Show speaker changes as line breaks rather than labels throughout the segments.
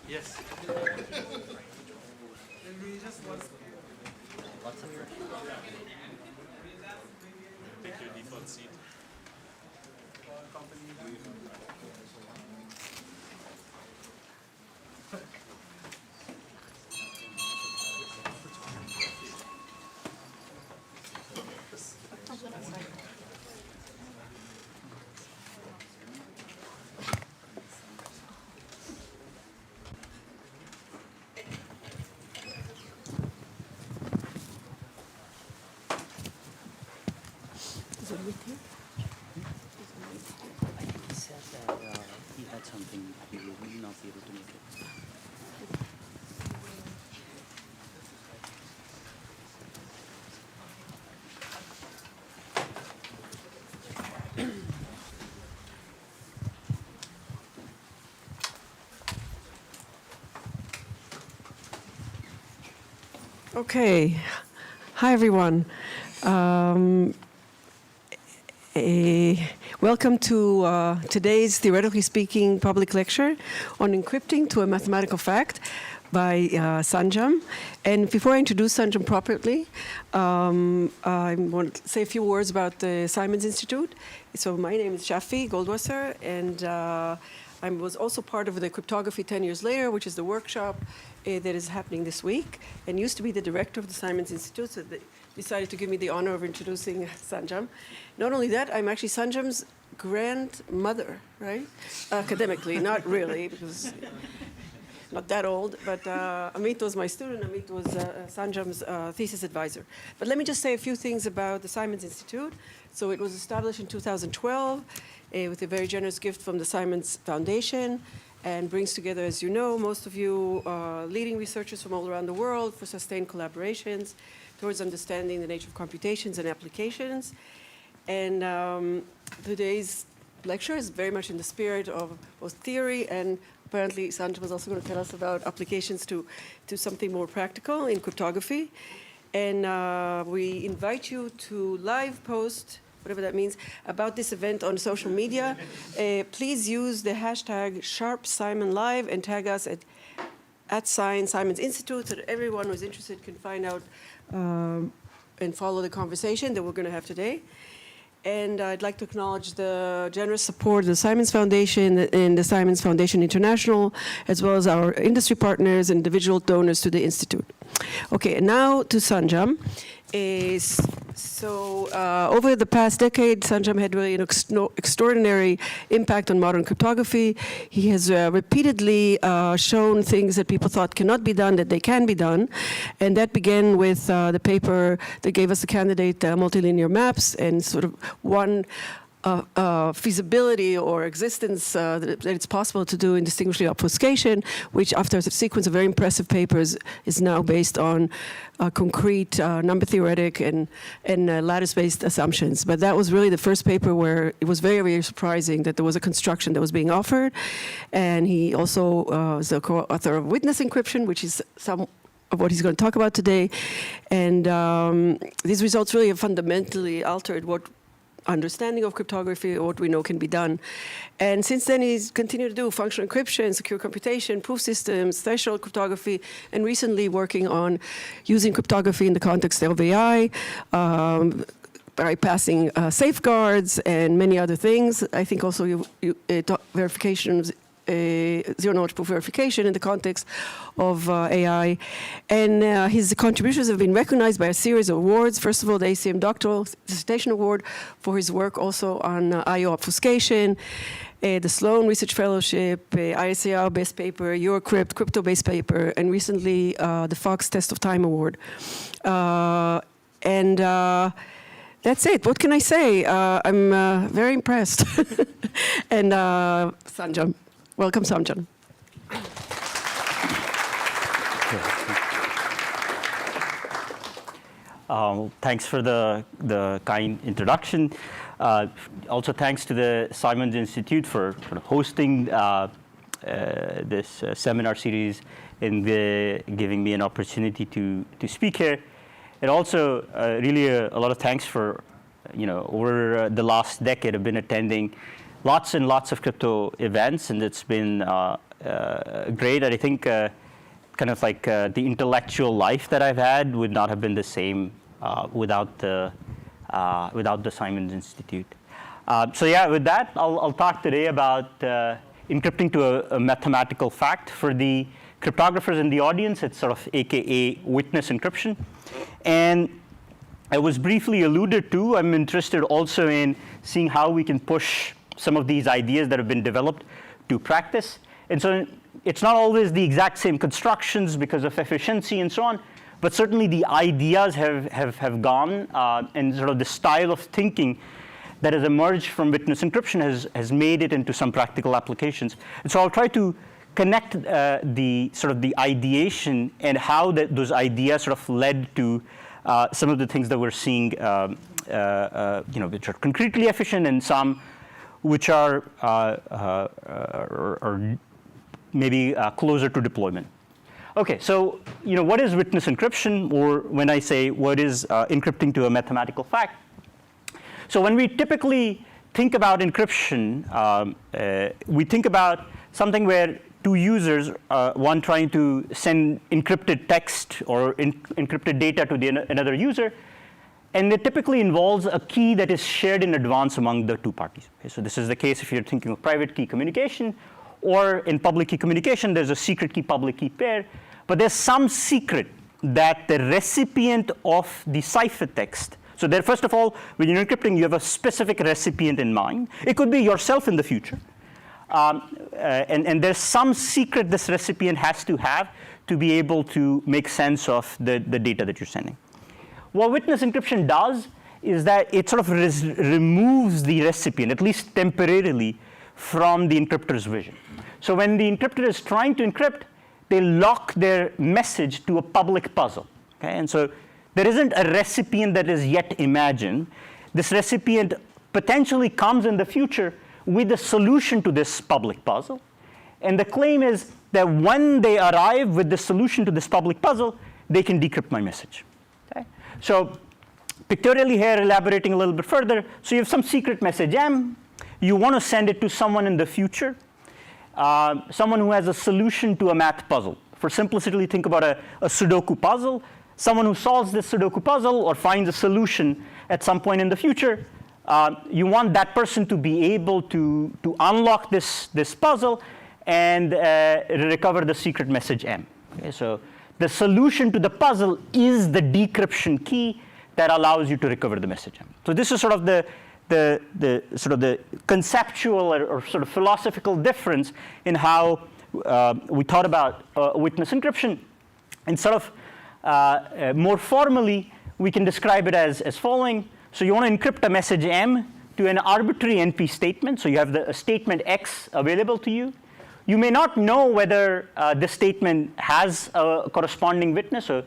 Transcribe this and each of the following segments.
Yes. Pick your default seat.
He said that he had something he will not be able to make it.
Okay. Hi, everyone. Welcome to today's Theoretically Speaking public lecture on encrypting to a mathematical fact by Sanjam. And before I introduce Sanjam properly, I want to say a few words about the Simons Institute. So my name is Shafi Goldwasser, and I was also part of the Cryptography 10 years later, which is the workshop that is happening this week, and used to be the director of the Simons Institute, so they decided to give me the honor of introducing Sanjam. Not only that, I'm actually Sanjam's grandmother, right? Academically, not really, because not that old, but Amit was my student. Amit was Sanjam's thesis advisor. But let me just say a few things about the Simons Institute. So it was established in 2012 with a very generous gift from the Simons Foundation, and brings together, as you know, most of you leading researchers from all around the world for sustained collaborations towards understanding the nature of computations and applications. And today's lecture is very much in the spirit of both theory, and apparently Sanjam was also going to tell us about applications to something more practical in cryptography. And we invite you to live post, whatever that means, about this event on social media. Please use the hashtag #SharpSimonLive and tag us at Simons Institute, so that everyone who's interested can find out and follow the conversation that we're going to have today. And I'd like to acknowledge the generous support of the Simons Foundation and the Simons Foundation International, as well as our industry partners and individual donors to the Institute. Okay, and now to Sanjam. Over the past decade, Sanjam had really an extraordinary impact on modern cryptography. He has repeatedly shown things that people thought cannot be done, that they can be done. And that began with the paper that gave us the candidate multilinear maps, and sort of one feasibility or existence that it's possible to do in distinguishing obfuscation, which after a sequence of very impressive papers is now based on concrete number theoretic and lattice-based assumptions. But that was really the first paper where it was very, very surprising that there was a construction that was being offered. And he also is the co-author of Witness Encryption, which is some of what he's going to talk about today. And these results really have fundamentally altered what understanding of cryptography, or what we know can be done. And since then, he's continued to do functional encryption, secure computation, proof systems, threshold cryptography, and recently working on using cryptography in the context of AI, bypassing safeguards and many other things. I think also verifications, zero-knowledge proof verification in the context of AI. And his contributions have been recognized by a series of awards. First of all, the ACM Doctoral Dissertation Award for his work also on I/O obfuscation, the Sloan Research Fellowship, ISAR Best Paper, EUROCRYPT Crypto-Based Paper, and recently the FOCS Test of Time Award. That's it. What can I say? I'm very impressed. And Sanjam. Welcome, Sanjam.
Thanks for the kind introduction. Also, thanks to the Simons Institute for hosting this seminar series and giving me an opportunity to speak here. And also, really a lot of thanks for, over the last decade, I've been attending lots and lots of crypto events, and it's been great. And I think kind of like the intellectual life that I've had would not have been the same without the Simons Institute. So yeah, with that, I'll talk today about encrypting to a mathematical fact. For the cryptographers in the audience, it's sort of AKA witness encryption. And it was briefly alluded to. I'm interested also in seeing how we can push some of these ideas that have been developed to practice. And so it's not always the exact same constructions because of efficiency and so on, but certainly the ideas have gone, and sort of the style of thinking that has emerged from witness encryption has made it into some practical applications. And so I'll try to connect the sort of the ideation and how those ideas sort of led to some of the things that we're seeing, which are concretely efficient, and some which are maybe closer to deployment. Okay, so what is witness encryption, or when I say what is encrypting to a mathematical fact? So when we typically think about encryption, we think about something where two users, one trying to send encrypted text or encrypted data to another user, and it typically involves a key that is shared in advance among the two parties. Okay, so this is the case if you're thinking of private key communication, or in public key communication, there's a secret key, public key pair, but there's some secret that the recipient of the ciphertext. So there, first of all, when you're encrypting, you have a specific recipient in mind. It could be yourself in the future. And there's some secret this recipient has to have to be able to make sense of the data that you're sending. What witness encryption does is that it sort of removes the recipient, at least temporarily, from the encryptor's vision. So when the encryptor is trying to encrypt, they lock their message to a public puzzle. Okay? And so there isn't a recipient that is yet imagined. This recipient potentially comes in the future with a solution to this public puzzle. And the claim is that when they arrive with the solution to this public puzzle, they can decrypt my message. Okay? So pictorially here, elaborating a little bit further, so you have some secret message M. You want to send it to someone in the future, someone who has a solution to a math puzzle. For simplicity, think about a Sudoku puzzle. Someone who solves this Sudoku puzzle or finds a solution at some point in the future, you want that person to be able to unlock this puzzle and recover the secret message M. Okay, so the solution to the puzzle is the decryption key that allows you to recover the message M. So this is sort of the sort of the conceptual or sort of philosophical difference in how we thought about witness encryption. And sort of more formally, we can describe it as following. So you want to encrypt a message M to an arbitrary NP statement. So you have a statement X available to you. You may not know whether this statement has a corresponding witness. So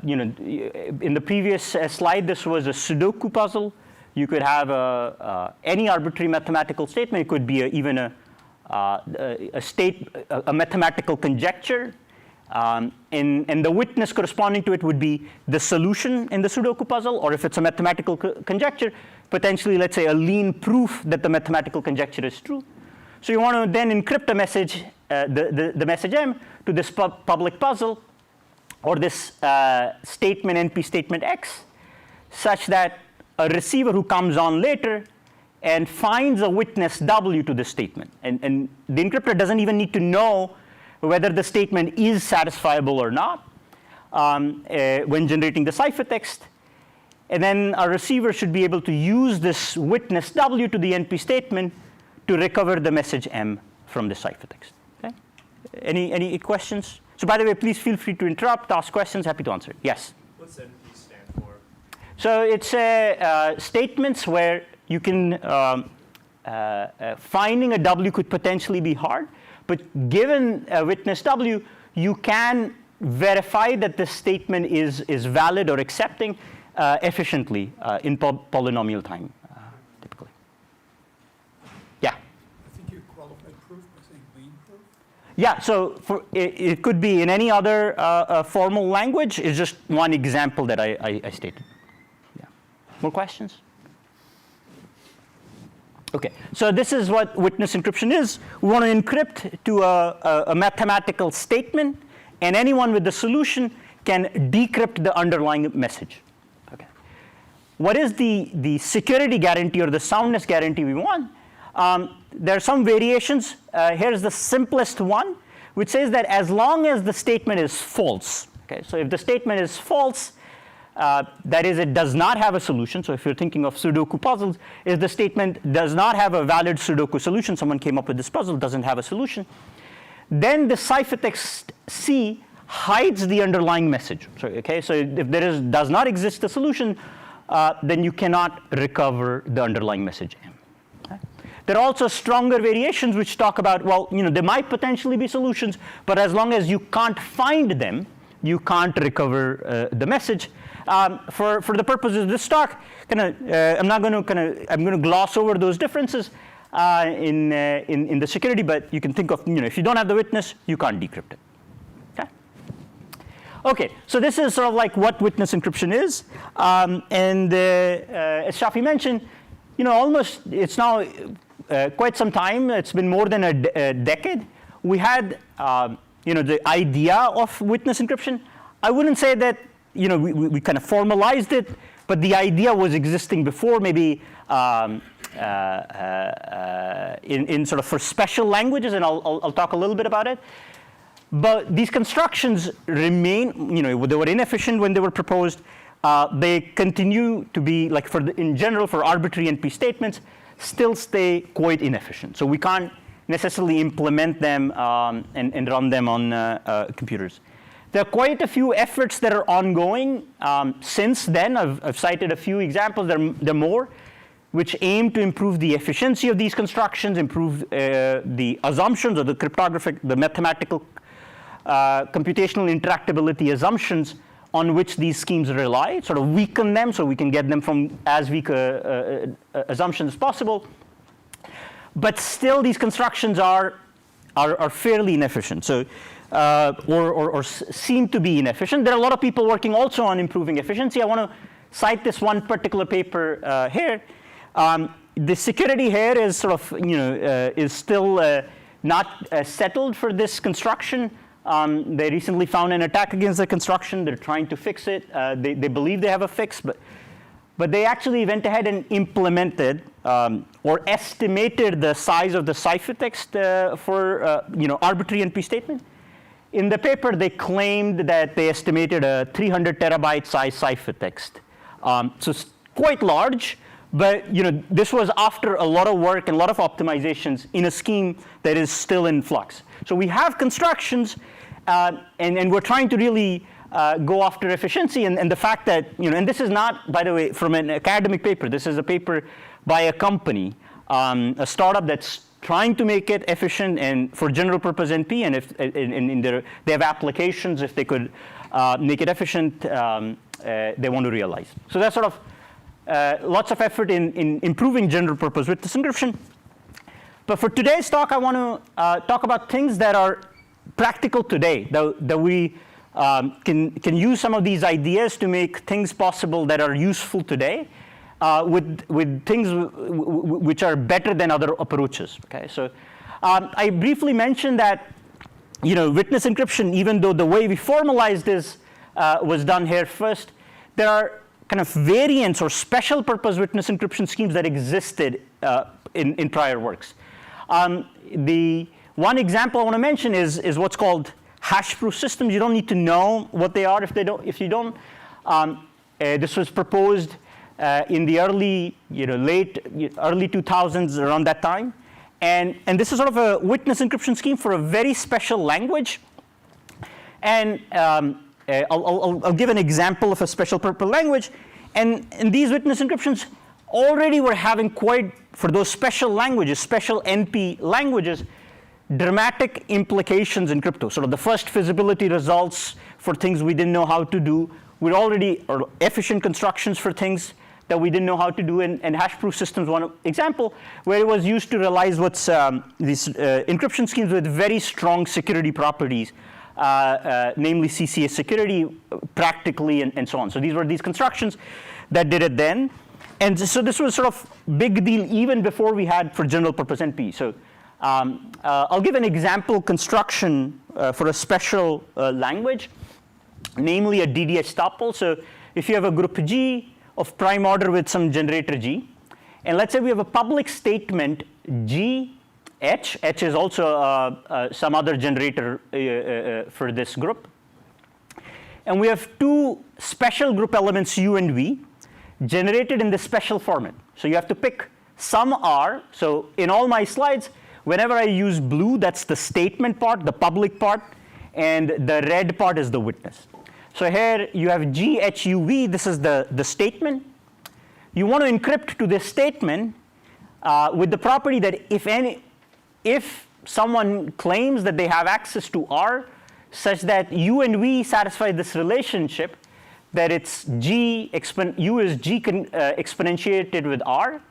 in the previous slide, this was a Sudoku puzzle. You could have any arbitrary mathematical statement. It could be even a mathematical conjecture. And the witness corresponding to it would be the solution in the Sudoku puzzle, or if it's a mathematical conjecture, potentially, let's say, a lean proof that the mathematical conjecture is true. So you want to then encrypt a message, the message M, to this public puzzle, or this statement, NP statement X, such that a receiver who comes on later and finds a witness W to this statement. And the encryptor doesn't even need to know whether the statement is satisfiable or not when generating the ciphertext. And then a receiver should be able to use this witness W to the NP statement to recover the message M from the ciphertext. Okay? Any questions? So by the way, please feel free to interrupt, ask questions, happy to answer. Yes?
What's NP stand for?
So it's statements where you can, finding a W could potentially be hard, but given a witness W, you can verify that this statement is valid or accepting efficiently in polynomial time, typically. Yeah?
I think you qualified proof by saying lean proof.
Yeah, so it could be in any other formal language. It's just one example that I stated. Yeah. More questions? Okay, so this is what witness encryption is. We want to encrypt to a mathematical statement, and anyone with the solution can decrypt the underlying message. Okay. What is the security guarantee or the soundness guarantee we want? There are some variations. Here's the simplest one, which says that as long as the statement is false, okay, so if the statement is false, that is, it does not have a solution. So if you're thinking of Sudoku puzzles, if the statement does not have a valid Sudoku solution, someone came up with this puzzle, doesn't have a solution, then the ciphertext C hides the underlying message. So, okay, so if there does not exist a solution, then you cannot recover the underlying message M. Okay? There are also stronger variations which talk about, well, there might potentially be solutions, but as long as you can't find them, you can't recover the message. For the purposes of this talk, I'm going to gloss over those differences in the security, but you can think of, if you don't have the witness, you can't decrypt it. Okay, so this is sort of like what witness encryption is, and as Shafi mentioned, almost it's now quite some time. It's been more than a decade. We had the idea of witness encryption. I wouldn't say that we kind of formalized it, but the idea was existing before, maybe in sort of for special languages, and I'll talk a little bit about it. But these constructions remain, they were inefficient when they were proposed. They continue to be, like in general, for arbitrary NP statements, still stay quite inefficient. So we can't necessarily implement them and run them on computers. There are quite a few efforts that are ongoing since then. I've cited a few examples. There are more, which aim to improve the efficiency of these constructions, improve the assumptions or the cryptographic, the mathematical computational interactability assumptions on which these schemes rely, sort of weaken them so we can get them from as weak assumptions as possible. But still, these constructions are fairly inefficient, so or seem to be inefficient. There are a lot of people working also on improving efficiency. I want to cite this one particular paper here. The security here is sort of is still not settled for this construction. They recently found an attack against the construction. They're trying to fix it. They believe they have a fix, but they actually went ahead and implemented or estimated the size of the ciphertext for arbitrary NP statement. In the paper, they claimed that they estimated a 300 terabyte size ciphertext. So it's quite large, but this was after a lot of work and a lot of optimizations in a scheme that is still in flux. So we have constructions, and we're trying to really go after efficiency, and the fact that, and this is not, by the way, from an academic paper. This is a paper by a company, a startup that's trying to make it efficient and for general purpose NP, and if they have applications, if they could make it efficient, they want to realize. So that's sort of lots of effort in improving general purpose witness encryption. But for today's talk, I want to talk about things that are practical today, that we can use some of these ideas to make things possible that are useful today, with things which are better than other approaches. Okay, so I briefly mentioned that witness encryption, even though the way we formalized this was done here first, there are kind of variants or special purpose witness encryption schemes that existed in prior works. The one example I want to mention is what's called hash proof systems. You don't need to know what they are if you don't. This was proposed in the early 2000s, around that time, and this is sort of a witness encryption scheme for a very special language. And I'll give an example of a special purpose language, and these witness encryptions already were having quite, for those special languages, special NP languages, dramatic implications in crypto. Sort of the first feasibility results for things we didn't know how to do were already efficient constructions for things that we didn't know how to do, and hash proof systems, one example, where it was used to realize what's these encryption schemes with very strong security properties, namely CCA security, practically, and so on. So these were these constructions that did it then. And so this was sort of big deal even before we had for general purpose NP. So I'll give an example construction for a special language, namely a DDH tuple. So if you have a group G of prime order with some generator G, and let's say we have a public statement G, H is also some other generator for this group. And we have two special group elements U and V generated in this special format. So you have to pick some R. So in all my slides, whenever I use blue, that's the statement part, the public part, and the red part is the witness. So here you have G, H, U, V. This is the statement. You want to encrypt to this statement with the property that if someone claims that they have access to R such that U and V satisfy this relationship, that it's U is G exponentiated with R,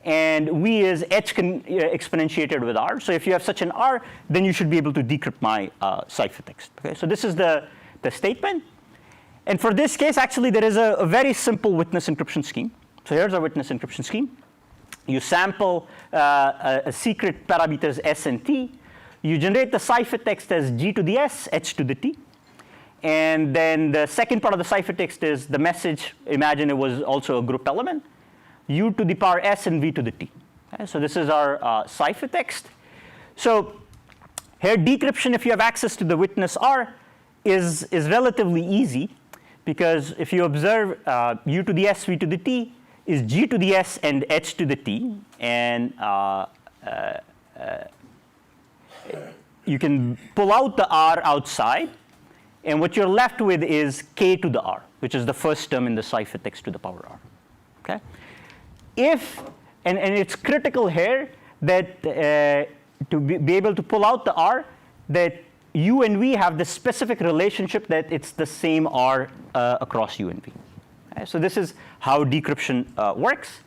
and V is H exponentiated with R. So if you have such an R, then you should be able to decrypt my ciphertext. Okay, so this is the statement. And for this case, actually, there is a very simple witness encryption scheme. So here's our witness encryption scheme. You sample a secret parameters S and T. You generate the ciphertext as G to the S, H to the T. And then the second part of the ciphertext is the message. Imagine it was also a group element, U to the power S and V to the T. Okay, so this is our ciphertext. So here decryption, if you have access to the witness R, is relatively easy, because if you observe U to the S, V to the T is G to the S and H to the T, and you can pull out the R outside, and what you're left with is K to the R, which is the first term in the ciphertext to the power R. Okay? And it's critical here that to be able to pull out the R, that U and V have this specific relationship that it's the same R across U and V. Okay? So this is how decryption works.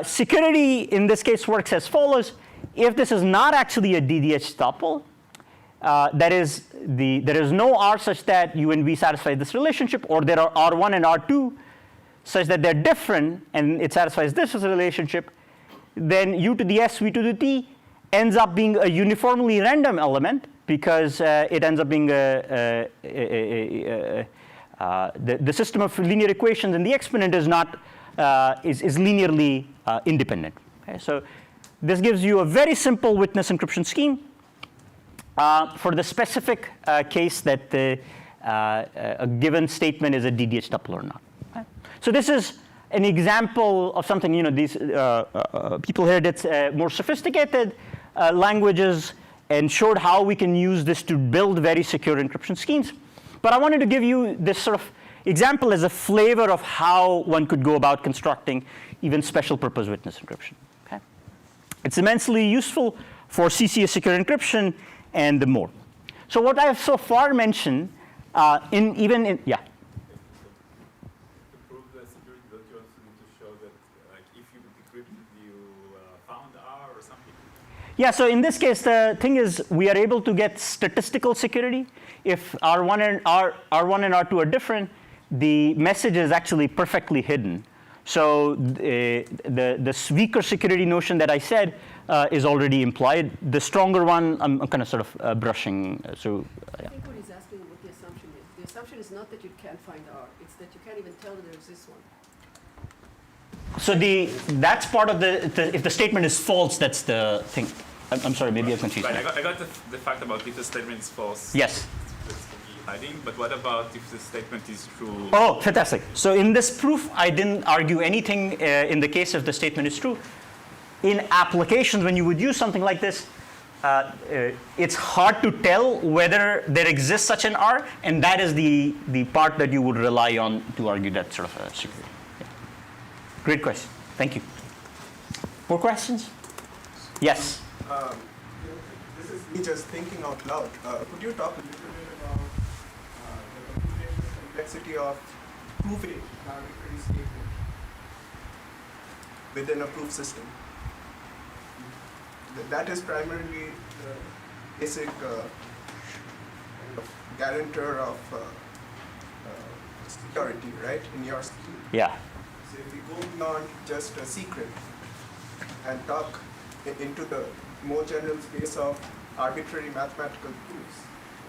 Security in this case works as follows. If this is not actually a DDH tuple, that is, there is no R such that U and V satisfy this relationship, or there are R1 and R2 such that they're different and it satisfies this relationship, then U to the S, V to the T ends up being a uniformly random element, because it ends up being the system of linear equations, and the exponent is not is linearly independent. Okay? So this gives you a very simple witness encryption scheme for the specific case that a given statement is a DDH tuple or not. Okay? So this is an example of something. These people here did more sophisticated languages and showed how we can use this to build very secure encryption schemes. But I wanted to give you this sort of example as a flavor of how one could go about constructing even special purpose witness encryption. Okay? It's immensely useful for CCS secure encryption and more. So what I have so far mentioned, yeah.
To prove the security, don't you also need to show that, like, if you decrypted, you found R or something?
Yeah, so in this case, the thing is we are able to get statistical security. If R1 and R2 are different, the message is actually perfectly hidden. So the weaker security notion that I said is already implied. The stronger one, I'm kind of sort of brushing through.
I think what he's asking what the assumption is. The assumption is not that you can't find R. It's that you can't even tell that there exists one.
So that's part of if the statement is false, that's the thing. I'm sorry, maybe I'm confused.
Right, I got the fact about if the statement is false.
Yes.
That's hiding, but what about if the statement is true?
Oh, fantastic. So in this proof, I didn't argue anything in the case if the statement is true. In applications, when you would use something like this, it's hard to tell whether there exists such an R, and that is the part that you would rely on to argue that sort of security. Yeah. Great question. Thank you. More questions? Yes.
This is me just thinking out loud. Could you talk a little bit about the complexity of proving an arbitrary statement within a proof system? That is primarily the basic guarantor of security, right, in your scheme.
Yeah.
So if we go beyond just a secret and talk into the more general space of arbitrary mathematical proofs,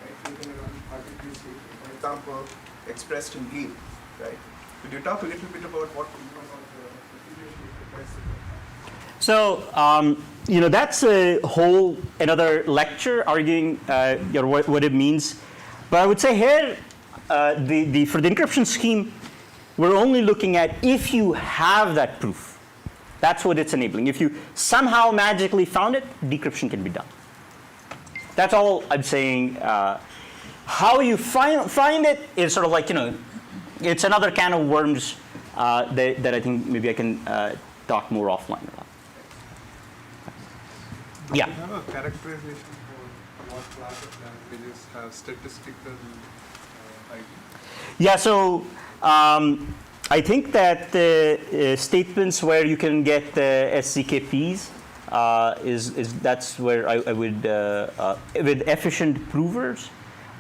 right? You can run arbitrary statements, for example, expressed in game, right? Could you talk a little bit about what you know about the computation capacity?
So, that's a whole another lecture arguing what it means. But I would say here, for the encryption scheme, we're only looking at if you have that proof. That's what it's enabling. If you somehow magically found it, decryption can be done. That's all I'm saying. How you find it is sort of like, it's another can of worms that I think maybe I can talk more offline about. Yeah.
Do you have a characterization for what class of languages have statistical ID?
Yeah, so I think that statements where you can get SCKPs that's where I would, with efficient provers,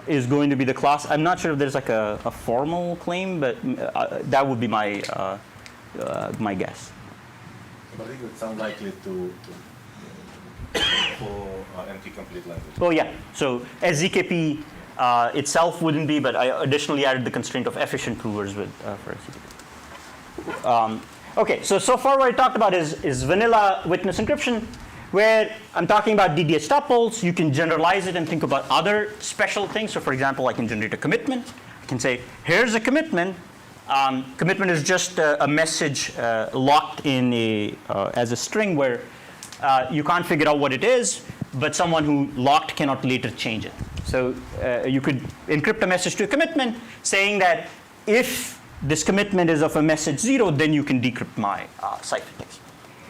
is going to be the class. I'm not sure if there's like a formal claim, but that would be my my guess.
But I think it sounds likely to for empty complete language.
Oh yeah, so SZKP itself wouldn't be, but I additionally added the constraint of efficient provers with for SZKP. Okay, so far what I talked about is vanilla witness encryption, where I'm talking about DDH tuples. You can generalize it and think about other special things. So for example, I can generate a commitment. I can say, here's a commitment. Commitment is just a message locked in as a string where you can't figure out what it is, but someone who locked cannot later change it. So you could encrypt a message to a commitment saying that if this commitment is of a message 0, then you can decrypt my ciphertext.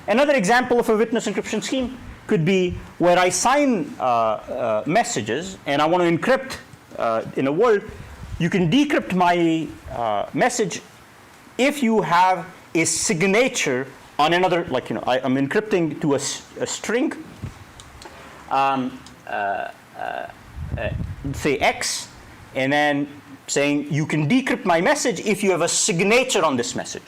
Another example of a witness encryption scheme could be where I sign messages and I want to encrypt in a word. You can decrypt my message if you have a signature on another, like, I'm encrypting to a string, say X, and then saying you can decrypt my message if you have a signature on this message,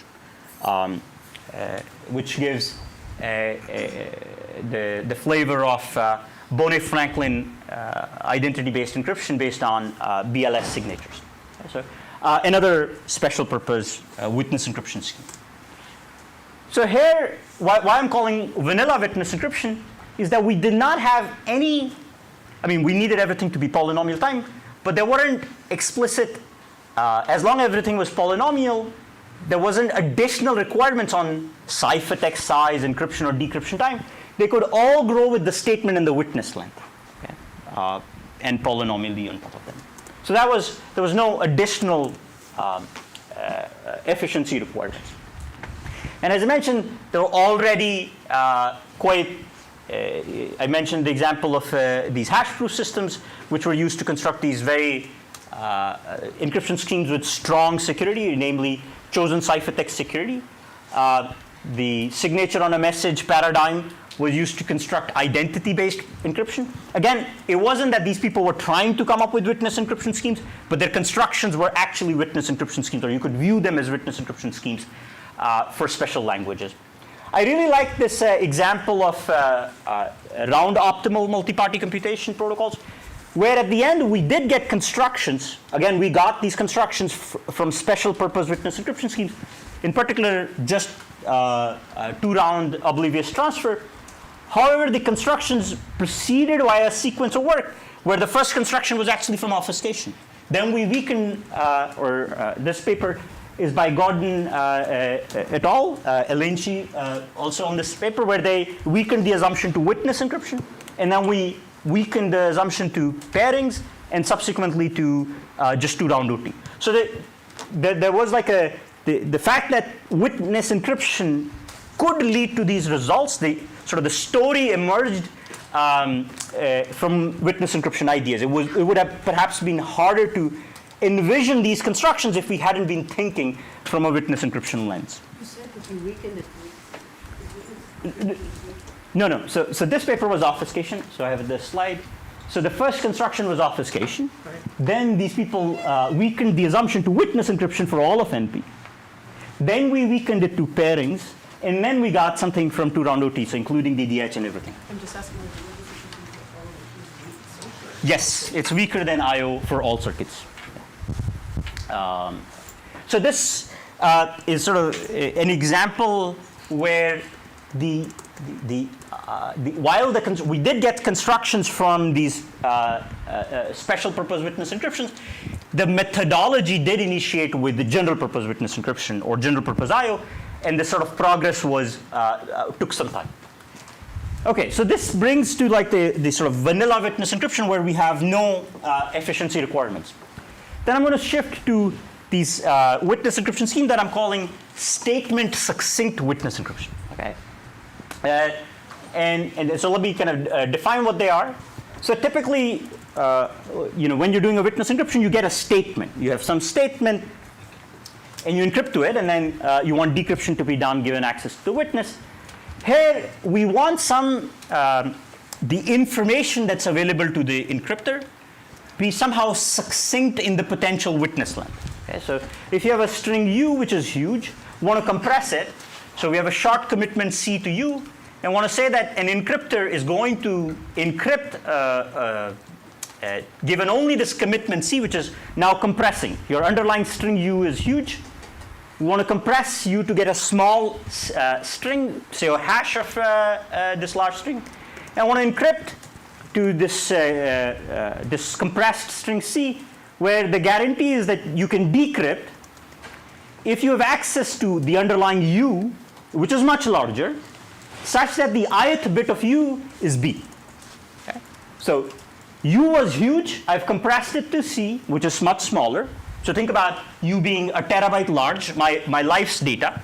which gives the flavor of Bonnet-Franklin identity-based encryption based on BLS signatures. So another special purpose witness encryption scheme. So here, why I'm calling vanilla witness encryption is that we did not have any, we needed everything to be polynomial time, but there weren't explicit, as long as everything was polynomial, there wasn't additional requirements on ciphertext size, encryption or decryption time. They could all grow with the statement and the witness length, okay? And polynomially on top of them. So there was no additional efficiency requirements. And as I mentioned, there were already I mentioned the example of these hash proof systems, which were used to construct these very encryption schemes with strong security, namely chosen ciphertext security. The signature on a message paradigm was used to construct identity-based encryption. Again, it wasn't that these people were trying to come up with witness encryption schemes, but their constructions were actually witness encryption schemes, or you could view them as witness encryption schemes for special languages. I really like this example of round optimal multi-party computation protocols, where at the end we did get constructions. Again, we got these constructions from special purpose witness encryption schemes, in particular just two-round oblivious transfer. However, the constructions proceeded via a sequence of work where the first construction was actually from obfuscation. Then we weakened, this paper is by Gordon et al., Elenchi, also on this paper, where they weakened the assumption to witness encryption, and then we weakened the assumption to pairings, and subsequently to just two-round OT. So there was like the fact that witness encryption could lead to these results. The story emerged from witness encryption ideas. It would have perhaps been harder to envision these constructions if we hadn't been thinking from a witness encryption lens.
You said that you weakened it.
No. So this paper was obfuscation. So I have this slide. So the first construction was obfuscation. Right. Then these people weakened the assumption to witness encryption for all of NP. Then we weakened it to pairings, and then we got something from 2-round OT, so including DDH and everything.
I'm just asking.
Yes, it's weaker than IO for all circuits. So this is sort of an example where while we did get constructions from these special purpose witness encryptions, the methodology did initiate with the general purpose witness encryption or general purpose IO, and the sort of progress was took some time. Okay, so this brings to like the sort of vanilla witness encryption where we have no efficiency requirements. Then I'm going to shift to these witness encryption scheme that I'm statement succinct witness encryption. Okay, and so let me kind of define what they are. So typically, when you're doing a witness encryption, you get a statement. You have some statement, and you encrypt to it, and then you want decryption to be done given access to the witness. Here, we want the information that's available to the encryptor be somehow succinct in the potential witness length. Okay, so if you have a string U, which is huge, want to compress it. So we have a short commitment C to U, and want to say that an encryptor is going to encrypt given only this commitment C, which is now compressing. Your underlying string U is huge. We want to compress U to get a small string, say a hash of this large string. And I want to encrypt to this compressed string C, where the guarantee is that you can decrypt if you have access to the underlying U, which is much larger, such that the ith bit of U is B. Okay? So U was huge. I've compressed it to C, which is much smaller. So think about U being a terabyte large, my life's data.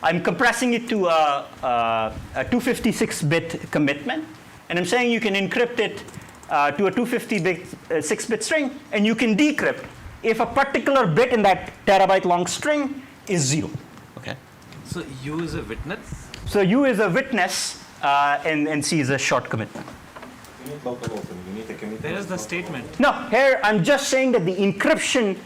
I'm compressing it to a 256-bit commitment, and I'm saying you can encrypt it to a 256-bit string, and you can decrypt if a particular bit in that terabyte long string is 0. Okay.
So U is a witness?
So U is a witness, and C is a short commitment.
You need local open. You need a commitment.
There is the statement.
No, here I'm just saying that the encryption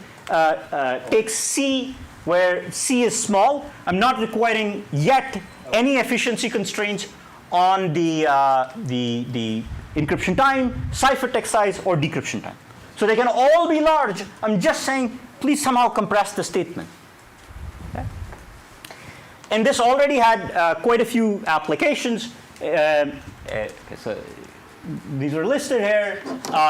takes C where C is small. I'm not requiring yet any efficiency constraints on the encryption time, ciphertext size, or decryption time. So they can all be large. I'm just saying, please somehow compress the statement. Okay? And this already had quite a few applications. So these are listed here.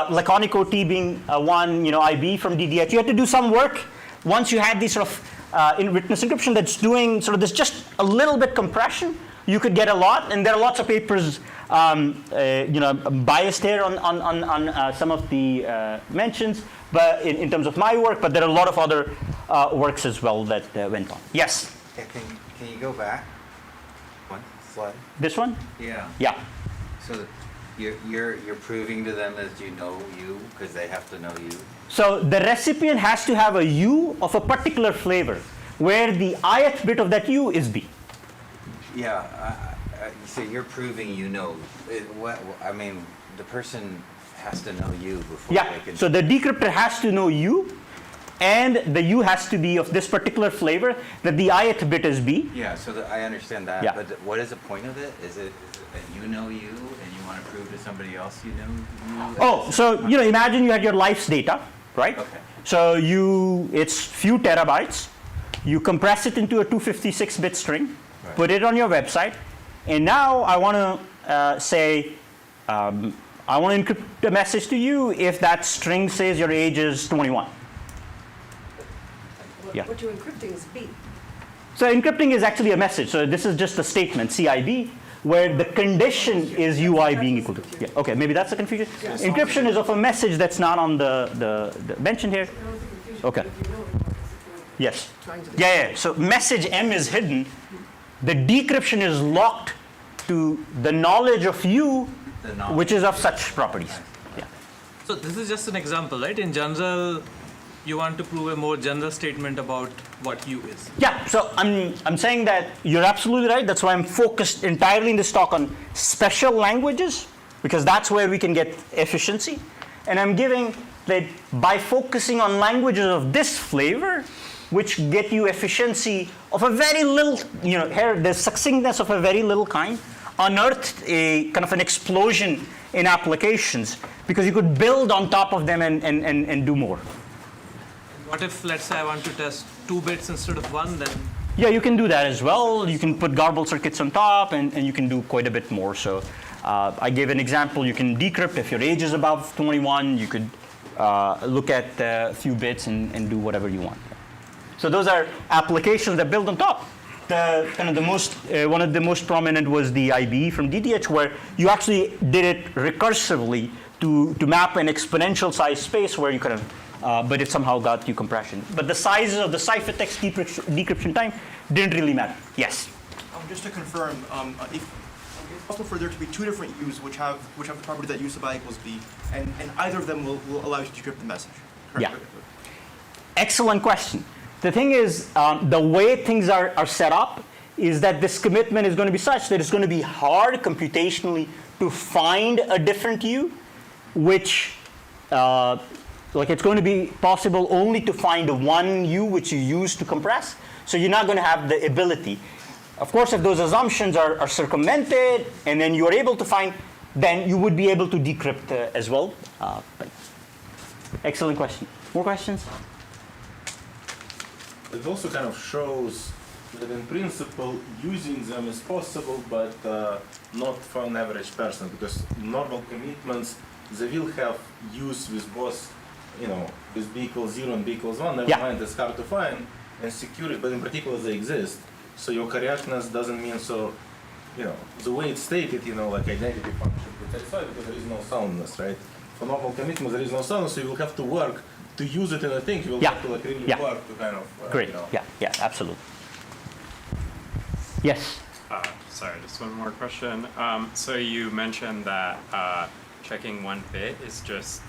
Laconic OT being one, IB from DDH. You had to do some work once you had these sort of in witness encryption that's doing sort of this just a little bit compression. You could get a lot, and there are lots of papers. Biased here on some of the mentions, but in terms of my work. But there are a lot of other works as well that went on. Yes.
Yeah, can you go back one slide?
This one?
Yeah.
Yeah.
So you're proving to them that you know you because they have to know you.
So the recipient has to have a U of a particular flavor, where the ith bit of that U is B.
Yeah. So you're proving you know. The person has to know you before
Yeah.
they can.
So the decryptor has to know U, and the U has to be of this particular flavor, that the ith bit is B.
Yeah. So I understand that.
Yeah.
But what is the point of it? Is it that you know you and you want to prove to somebody else you know you?
Oh, so imagine you had your life's data, right?
Okay.
So it's few terabytes. You compress it into a 256-bit string,
Right.
put it on your website, and now I want to say, I want to encrypt a message to you if that string says your age is 21. Yeah.
What you're encrypting is B.
So encrypting is actually a message. So this is just a statement, CIB, where the condition is UI being equal to. Yeah. Okay, maybe that's the confusion. Encryption is of a message that's not on the mention here. Okay. Yes. Yeah. So message M is hidden. The decryption is locked to the knowledge of you, which is of such properties. Yeah.
So this is just an example, right? In general, you want to prove a more general statement about what U is.
Yeah. So I'm saying that you're absolutely right. That's why I'm focused entirely in this talk on special languages, because that's where we can get efficiency. And I'm giving that by focusing on languages of this flavor, which get you efficiency of a very little, here the succinctness of a very little kind unearthed a kind of an explosion in applications because you could build on top of them and do more.
What if, let's say, I want to test 2 bits instead of 1, then?
Yeah, you can do that as well. You can put garbled circuits on top, and you can do quite a bit more. So I gave an example. You can decrypt if your age is above 21. You could look at a few bits and do whatever you want. So those are applications that build on top. One of the most prominent was the IBE from DDH, where you actually did it recursively to map an exponential size space where you kind of, but it somehow got you compression. But the sizes of the ciphertext decryption time didn't really matter. Yes?
Just to confirm, if it's possible for there to be 2 different U's which have the property that U sub I equals B, and either of them will allow you to decrypt the message. Correct?
Yeah. Excellent question. The thing is, the way things are set up is that this commitment is going to be such that it's going to be hard computationally to find a different U, which, it's going to be possible only to find one U which you use to compress. So you're not going to have the ability. Of course, if those assumptions are circumvented and then you're able to find, then you would be able to decrypt as well. But excellent question. More questions?
It also kind of shows that in principle using them is possible, but not for an average person, because normal commitments, they will have use with both, with B equals 0 and B equals 1. Never mind, it's hard to find and secure it, but in particular they exist. So your correctness doesn't mean so, the way it's stated, like identity function is satisfied because there is no soundness, right? For normal commitments, there is no soundness, so you will have to work to use it in a thing. You will have to really work to kind of,
Great. Yeah, absolutely. Yes?
Sorry, just one more question. So you mentioned that checking 1 bit is just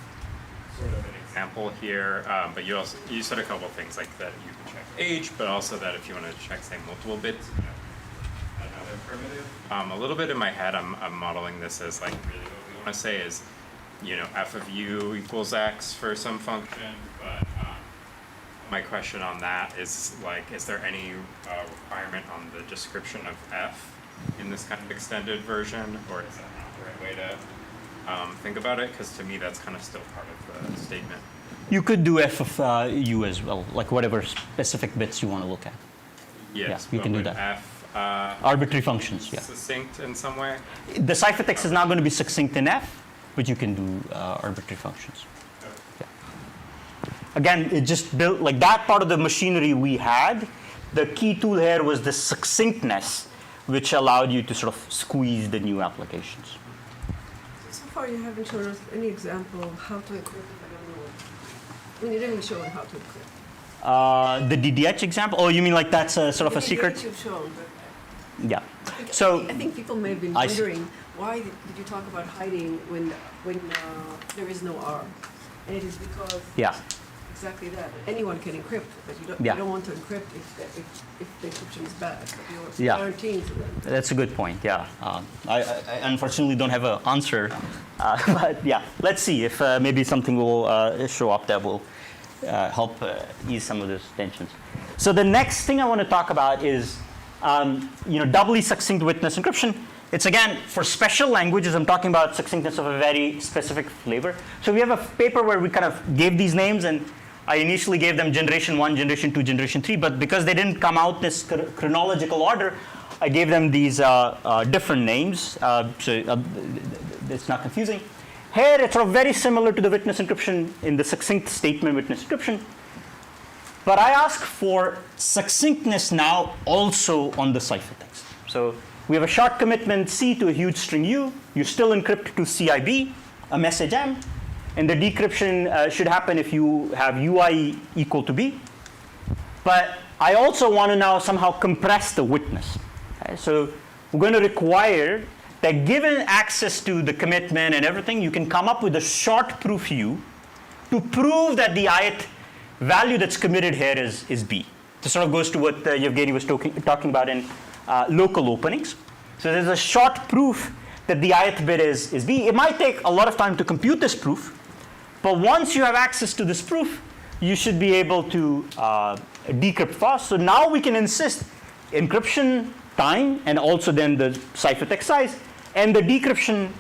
sort of an example here, but you said a couple of things like that you can check age, but also that if you want to check, say, multiple bits, another primitive. A little bit in my head, I'm modeling this as like really what we want to say is, f of u equals x for some function, but my question on that is is there any requirement on the description of f in this kind of extended version, or is that not the right way to think about it? Because to me, that's kind of still part of the statement.
You could do f of u as well, like whatever specific bits you want to look at.
Yes,
you can do that.
F,
arbitrary functions,
succinct in some way?
The ciphertext is not going to be succinct in f, but you can do arbitrary functions. Yeah. Again, it just built, like that part of the machinery we had, the key tool here was the succinctness, which allowed you to sort of squeeze the new applications.
So far you haven't shown us any example of how to encrypt. I mean, you didn't show how to encrypt.
The DDH example? Oh, you mean like that's a sort of a secret?
You've shown, but
Yeah. So
I think people may have been wondering why did you talk about hiding when there is no R, and it is because exactly that anyone can encrypt, but you don't want to encrypt if the encryption is bad. But you're guaranteeing to them.
That's a good point. Yeah. I unfortunately don't have an answer, but yeah, let's see if maybe something will show up that will help ease some of those tensions. So the next thing I want to talk about is doubly succinct witness encryption. It's again for special languages. I'm talking about succinctness of a very specific flavor. So we have a paper where we kind of gave these names, and I initially gave them generation 1, generation 2, generation 3, but because they didn't come out this chronological order, I gave them these different names, so it's not confusing. Here, it's sort of very similar to the witness encryption in the succinct statement witness encryption. But I ask for succinctness now also on the ciphertext. So we have a short commitment C to a huge string U. You still encrypt to CIB, a message M. And the decryption should happen if you have UI equal to B. But I also want to now somehow compress the witness. Okay? So we're going to require that given access to the commitment and everything, you can come up with a short proof U to prove that the ith value that's committed here is B. This sort of goes to what Yevgeny was talking about in local openings. So there's a short proof that the ith bit is B. It might take a lot of time to compute this proof, but once you have access to this proof, you should be able to decrypt fast. So now we can insist encryption time and also then the ciphertext size and the decryption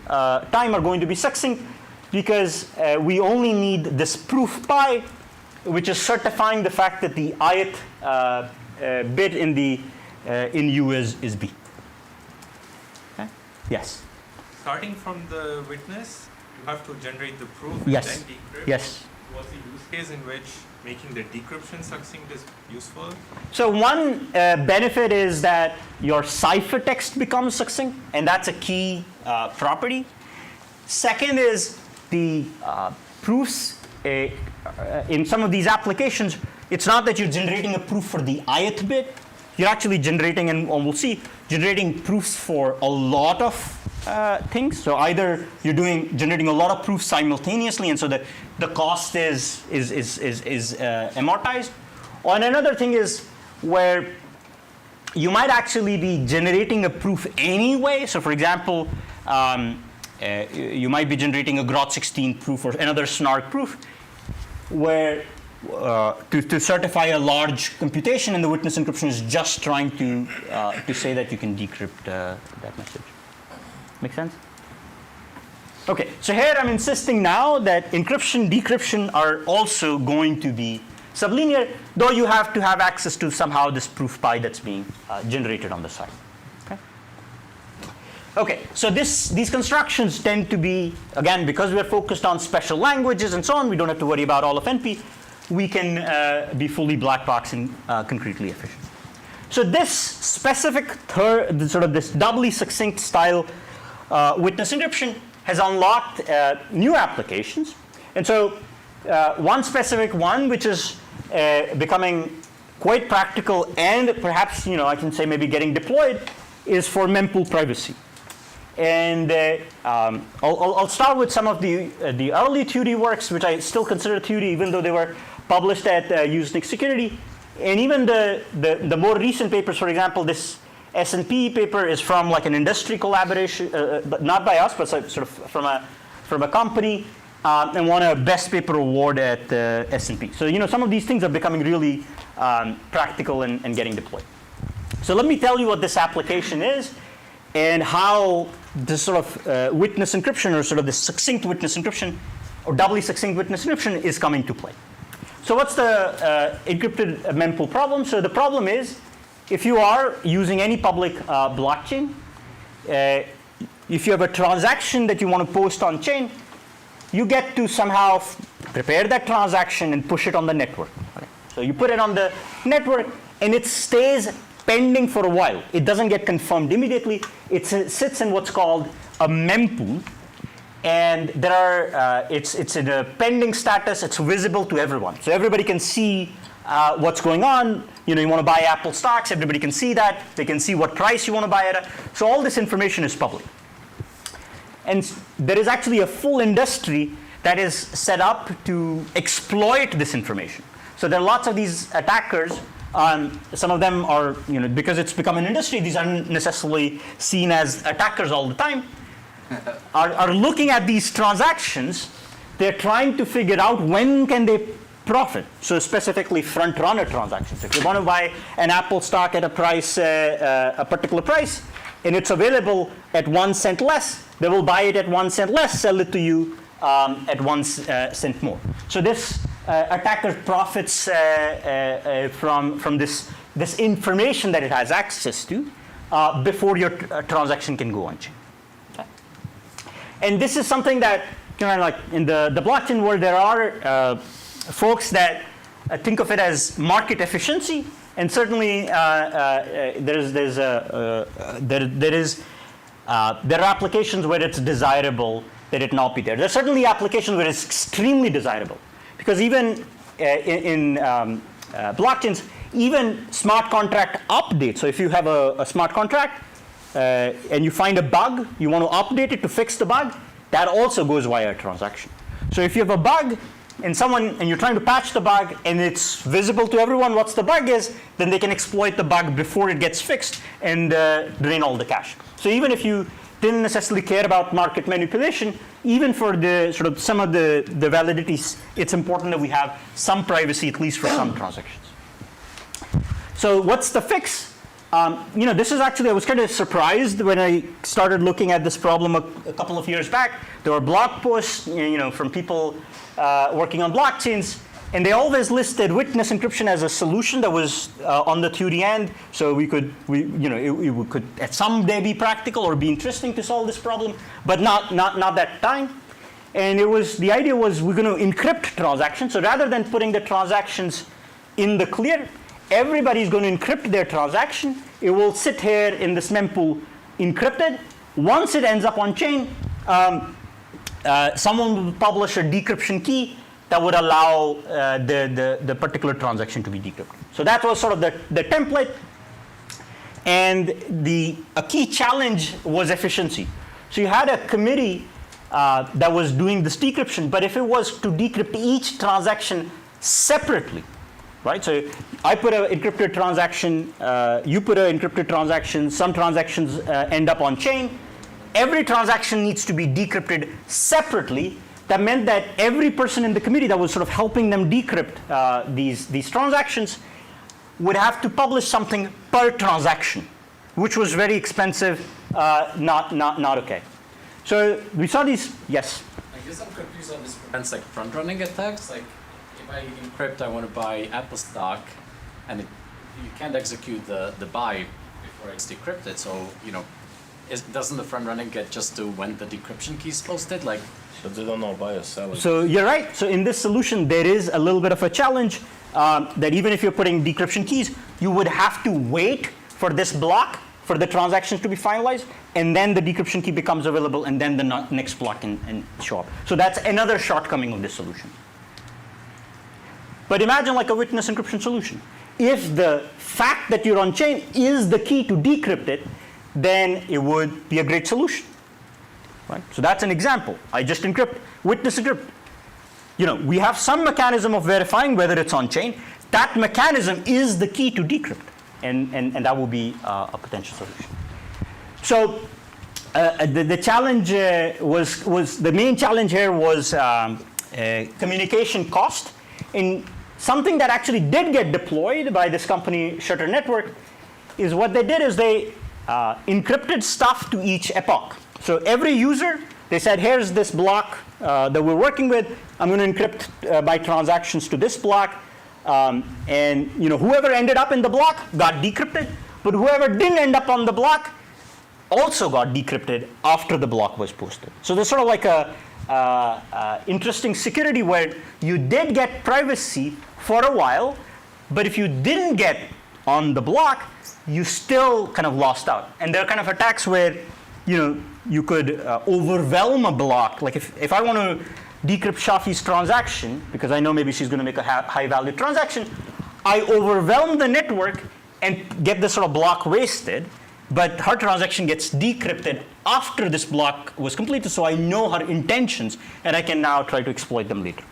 time are going to be succinct because we only need this proof pi, which is certifying the fact that the ith bit in U is B. Okay? Yes?
Starting from the witness, you have to generate the proof
Yes.
and then decrypt.
Yes.
Was the use case in which making the decryption succinct is useful?
So one benefit is that your ciphertext becomes succinct, and that's a key property. Second is the proofs in some of these applications, it's not that you're generating a proof for the ith bit. You're actually generating, and we'll see, generating proofs for a lot of things. So either you're generating a lot of proofs simultaneously, and so the cost is amortized. Or another thing is where you might actually be generating a proof anyway. So for example, you might be generating a Grot16 proof or another snark proof where to certify a large computation, and the witness encryption is just trying to say that you can decrypt that message. Make sense? Okay, so here I'm insisting now that encryption, decryption are also going to be sublinear, though you have to have access to somehow this proof pi that's being generated on the side. Okay, so these constructions tend to be, again, because we're focused on special languages and so on, we don't have to worry about all of NP. We can be fully black box and concretely efficient. So this specific sort of this doubly succinct style witness encryption has unlocked new applications. And so one specific one, which is becoming quite practical and perhaps, I can say maybe getting deployed, is for mempool privacy. And I'll start with some of the early theory works, which I still consider theory, even though they were published at Usenik Security. And even the more recent papers, for example, this S&P paper is from like an industry collaboration, but not by us, but sort of from a company, and won a best paper award at S&P. So some of these things are becoming really practical and getting deployed. So let me tell you what this application is and how this sort of witness encryption, or sort of this succinct witness encryption, or doubly succinct witness encryption is coming to play. So what's the encrypted mempool problem? So the problem is, if you are using any public blockchain, if you have a transaction that you want to post on chain, you get to somehow prepare that transaction and push it on the network. Okay? So you put it on the network, and it stays pending for a while. It doesn't get confirmed immediately. It sits in what's called a mempool, and there are it's in a pending status. It's visible to everyone, so everybody can see what's going on. You want to buy Apple stocks. Everybody can see that. They can see what price you want to buy it at. So all this information is public, and there is actually a full industry that is set up to exploit this information. So there are lots of these attackers. Some of them are, because it's become an industry, these aren't necessarily seen as attackers all the time, are looking at these transactions. They're trying to figure out when can they profit. So specifically front runner transactions. If you want to buy an Apple stock at a price, a particular price, and it's available at 1 cent less, they will buy it at 1 cent less, sell it to you at 1 cent more. So this attacker profits from this information that it has access to before your transaction can go on chain. Okay. And this is something that, like in the blockchain world, there are folks that think of it as market efficiency, and certainly there are applications where it's desirable that it not be there. There are certainly applications where it's extremely desirable. Because even in blockchains, even smart contract updates. So if you have a smart contract and you find a bug, you want to update it to fix the bug, that also goes via a transaction. So if you have a bug and you're trying to patch the bug and it's visible to everyone what's the bug is, then they can exploit the bug before it gets fixed and drain all the cash. So even if you didn't necessarily care about market manipulation, even for the sort of some of the validities, it's important that we have some privacy, at least for some transactions. So what's the fix? This is actually, I was kind of surprised when I started looking at this problem a couple of years back. There were blog posts, from people working on blockchains, and they always listed witness encryption as a solution that was on the theory end. So it could at some day be practical or be interesting to solve this problem, but not that time. And the idea was we're going to encrypt transactions. So rather than putting the transactions in the clear, everybody's going to encrypt their transaction. It will sit here in this mempool encrypted. Once it ends up on chain, someone will publish a decryption key that would allow the particular transaction to be decrypted. So that was sort of the template. And a key challenge was efficiency. So you had a committee that was doing this decryption, but if it was to decrypt each transaction separately, right? So I put an encrypted transaction, you put an encrypted transaction, some transactions end up on chain. Every transaction needs to be decrypted separately. That meant that every person in the committee that was sort of helping them decrypt these transactions would have to publish something per transaction, which was very expensive, not okay. So we saw these, yes?
I guess I'm confused on this prevents like front-running attacks. Like if I encrypt, I want to buy Apple stock, and you can't execute the buy before it's decrypted. So doesn't the front-running get just to when the decryption key is posted? Like,
so they don't know buy or sell it.
So you're right. So in this solution, there is a little bit of a challenge that even if you're putting decryption keys, you would have to wait for this block for the transactions to be finalized, and then the decryption key becomes available, and then the next block can show up. So that's another shortcoming of this solution. But imagine like a witness encryption solution. If the fact that you're on chain is the key to decrypt it, then it would be a great solution. Right? So that's an example. I just encrypt, witness encrypt. We have some mechanism of verifying whether it's on chain. That mechanism is the key to decrypt, and that will be a potential solution. So the challenge was the main challenge here was communication cost. And something that actually did get deployed by this company, Shutter Network, is what they did is they encrypted stuff to each epoch. So every user, they said, here's this block that we're working with. I'm going to encrypt by transactions to this block. And whoever ended up in the block got decrypted. But whoever didn't end up on the block also got decrypted after the block was posted. So there's sort of like a interesting security where you did get privacy for a while, but if you didn't get on the block, you still kind of lost out. And there are kind of attacks where you could overwhelm a block. Like if I want to decrypt Shafi's transaction, because I know maybe she's going to make a high value transaction, I overwhelm the network and get this sort of block wasted, but her transaction gets decrypted after this block was completed, so I know her intentions, and I can now try to exploit them later.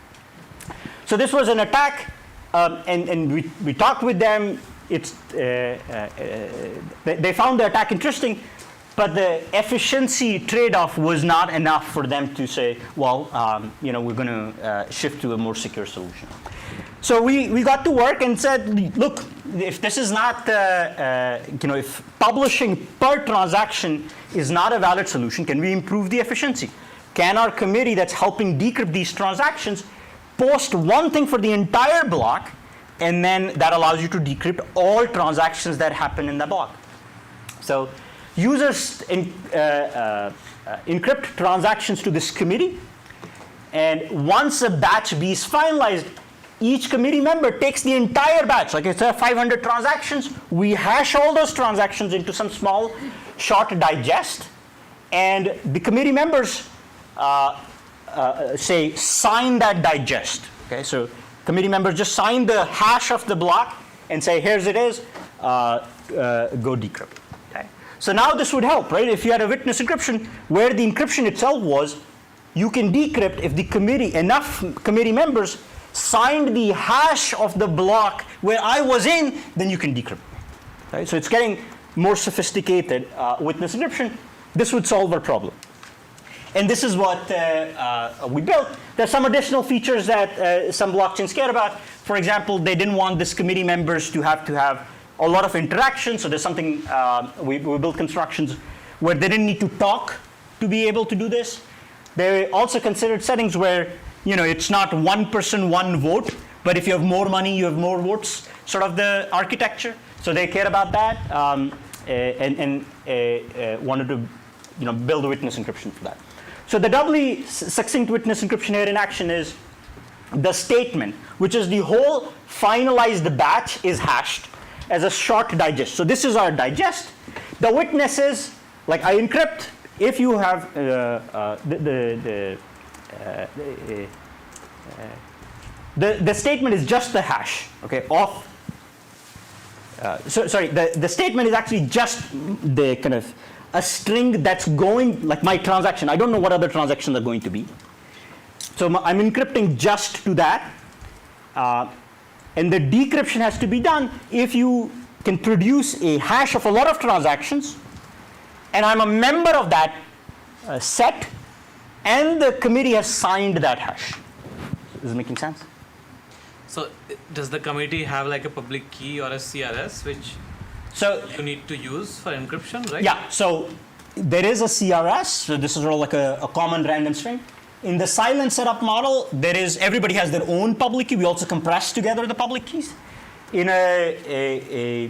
So this was an attack, and we talked with them. They found the attack interesting, but the efficiency trade-off was not enough for them to say, well, we're going to shift to a more secure solution. So we got to work and said, look, if this is not, if publishing per transaction is not a valid solution, can we improve the efficiency? Can our committee that's helping decrypt these transactions post one thing for the entire block, and then that allows you to decrypt all transactions that happen in the block? So users encrypt transactions to this committee, and once a batch B is finalized, each committee member takes the entire batch. Like it's 500 transactions, we hash all those transactions into some small short digest, and the committee members sign that digest. Okay, so committee members just sign the hash of the block and say, here's it is, go decrypt. Okay? So now this would help, right? If you had a witness encryption where the encryption itself was, you can decrypt if the enough committee members signed the hash of the block where I was in, then you can decrypt. Right? So it's getting more sophisticated witness encryption. This would solve our problem. And this is what we built. There's some additional features that some blockchains care about. For example, they didn't want this committee members to have a lot of interaction. So there's something, we built constructions where they didn't need to talk to be able to do this. They also considered settings where, it's not one person, one vote, but if you have more money, you have more votes, sort of the architecture. So they care about that, and wanted to, build a witness encryption for that. So the doubly succinct witness encryption here in action is the statement, which is the whole finalized batch is hashed as a short digest. So this is our digest. The witness is, like I encrypt, if you have the statement is just the hash, okay, of, the statement is actually just the kind of a string that's going, like my transaction. I don't know what other transactions are going to be. So I'm encrypting just to that. And the decryption has to be done if you can produce a hash of a lot of transactions, and I'm a member of that set, and the committee has signed that hash. Is it making sense?
So does the committee have like a public key or a CRS which you need to use for encryption, right?
Yeah, so there is a CRS, so this is sort of like a common random string. In the silent setup model, everybody has their own public key. We also compress together the public keys. In a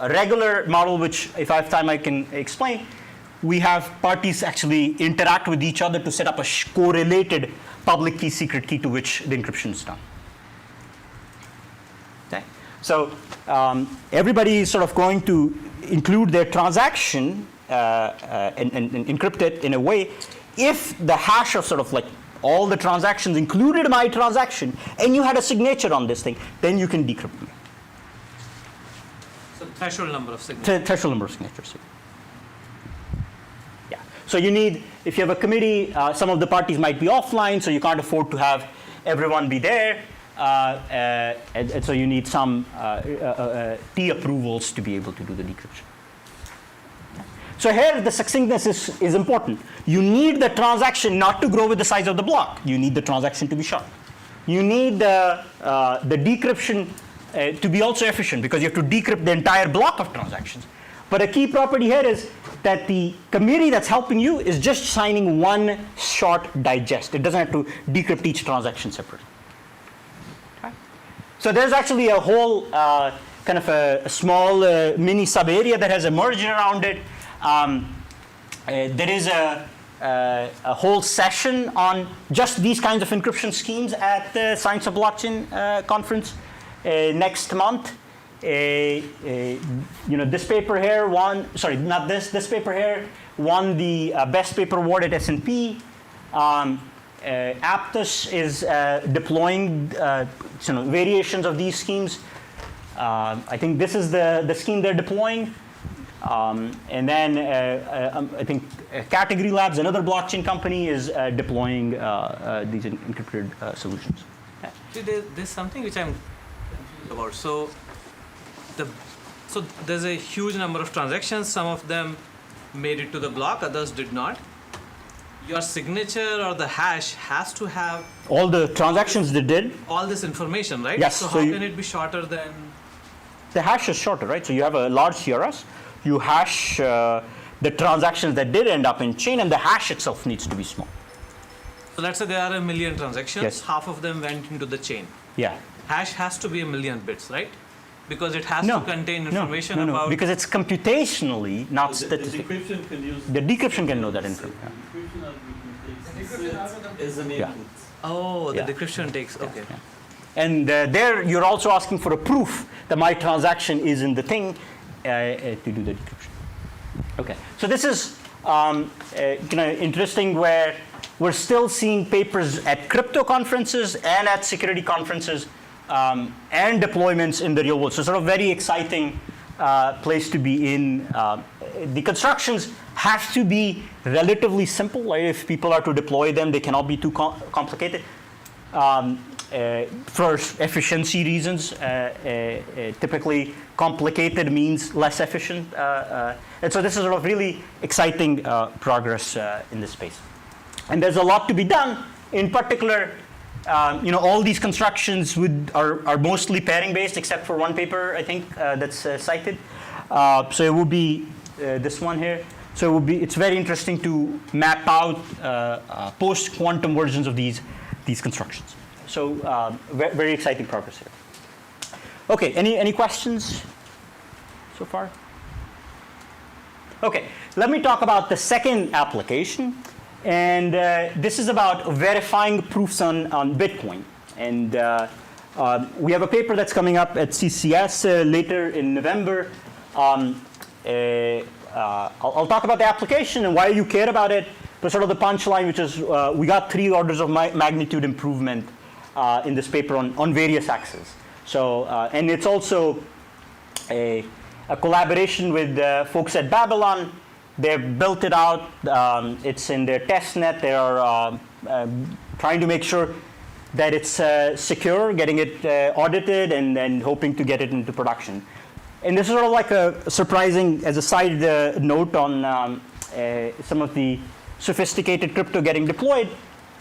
regular model, which if I have time I can explain, we have parties actually interact with each other to set up a correlated public key, secret key to which the encryption is done. Okay. So everybody is sort of going to include their transaction and encrypt it in a way. If the hash of sort of like all the transactions included my transaction, and you had a signature on this thing, then you can decrypt it.
So threshold number of signatures.
Threshold number of signatures. Yeah. So you need, if you have a committee, some of the parties might be offline, so you can't afford to have everyone be there. And so you need some T approvals to be able to do the decryption. So here the succinctness is important. You need the transaction not to grow with the size of the block. You need the transaction to be short. You need the decryption to be also efficient, because you have to decrypt the entire block of transactions. But a key property here is that the committee that's helping you is just signing one short digest. It doesn't have to decrypt each transaction separately. Okay. So there's actually a whole kind of a small mini sub-area that has emerged around it. There is a whole session on just these kinds of encryption schemes at the Science of Blockchain conference next month. This paper here won, sorry, not this paper here won the best paper award at S&P. Aptus is deploying variations of these schemes. I think this is the scheme they're deploying. And then I think Category Labs, another blockchain company, is deploying these encrypted solutions. Yeah.
See, there's something which I'm confused about. So there's a huge number of transactions. Some of them made it to the block, others did not. Your signature or the hash has to have
all the transactions they did.
All this information, right?
Yes.
So how can it be shorter than?
The hash is shorter, right? So you have a large CRS. You hash the transactions that did end up in chain, and the hash itself needs to be small.
So let's say there are 1 million transactions.
Yes.
Half of them went into the chain.
Yeah.
Hash has to be 1 million bits, right? Because it has to contain information about.
No, because it's computationally not statistic.
The decryption can use.
The decryption can know that information.
Is an input.
Oh, the decryption takes. Okay.
Yeah. And there, you're also asking for a proof that my transaction is in the thing to do the decryption. Okay. So this is interesting, where we're still seeing papers at crypto conferences and at security conferences and deployments in the real world. So sort of very exciting place to be in. The constructions have to be relatively simple. Like if people are to deploy them, they cannot be too complicated. For efficiency reasons, typically complicated means less efficient. And so this is sort of really exciting progress in this space. And there's a lot to be done. In particular, all these constructions are mostly pairing based, except for one paper, I think, that's cited. So it will be this one here. So it's very interesting to map out post-quantum versions of these constructions. So very exciting progress here. Okay, any questions so far? Okay, let me talk about the second application. And this is about verifying proofs on Bitcoin. And we have a paper that's coming up at CCS later in November. I'll talk about the application and why you care about it, but sort of the punchline, which is we got 3 orders of magnitude improvement in this paper on various axes. So, and it's also a collaboration with folks at Babylon. They've built it out. It's in their test net. They are trying to make sure that it's secure, getting it audited, and then hoping to get it into production. And this is sort of like a surprising, as a side note on some of the sophisticated crypto getting deployed,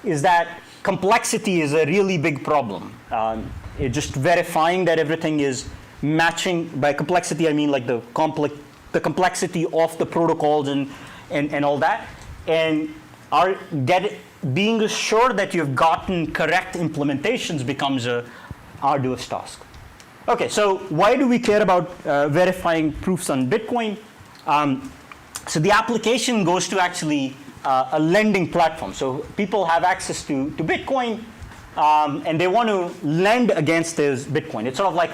is that complexity is a really big problem. Just verifying that everything is matching. By complexity, I mean like the complexity of the protocols and all that, and being sure that you've gotten correct implementations becomes a arduous task. Okay, so why do we care about verifying proofs on Bitcoin? So the application goes to actually a lending platform. So people have access to Bitcoin, and they want to lend against this Bitcoin. It's sort of like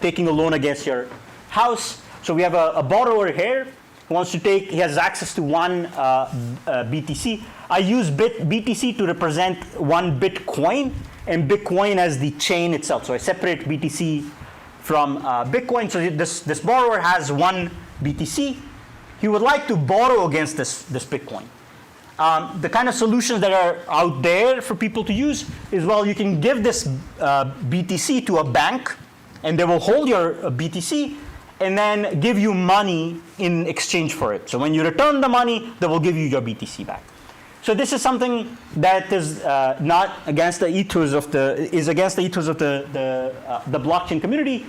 taking a loan against your house. So we have a borrower here who wants to he has access to one BTC. I use BTC to represent one Bitcoin, and Bitcoin as the chain itself. So I separate BTC from Bitcoin. So this borrower has one BTC. He would like to borrow against this Bitcoin. The kind of solutions that are out there for people to use is, well, you can give this BTC to a bank, and they will hold your BTC, and then give you money in exchange for it. So when you return the money, they will give you your BTC back. So this is something that is not against the ethos of the blockchain community,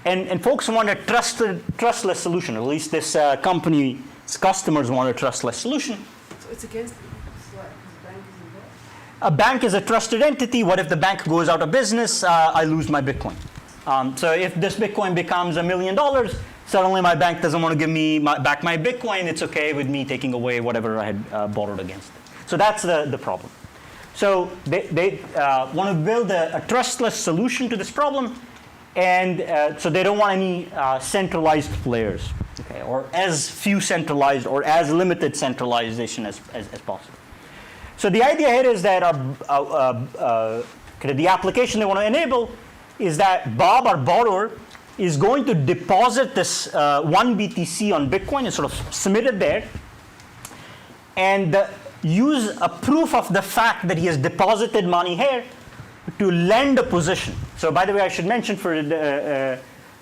and folks want a trustless solution. At least this company's customers want a trustless solution.
So it's against the bank is involved?
A bank is a trusted entity. What if the bank goes out of business? I lose my Bitcoin. So if this Bitcoin becomes $1 million, suddenly my bank doesn't want to give me back my Bitcoin. It's okay with me taking away whatever I had borrowed against it. So that's the problem. So they want to build a trustless solution to this problem, and so they don't want any centralized players, okay, or as few centralized or as limited centralization as possible. So the idea here is that the application they want to enable is that Bob, our borrower, is going to deposit this one BTC on Bitcoin and sort of submit it there, and use a proof of the fact that he has deposited money here to lend a position. So by the way, I should mention for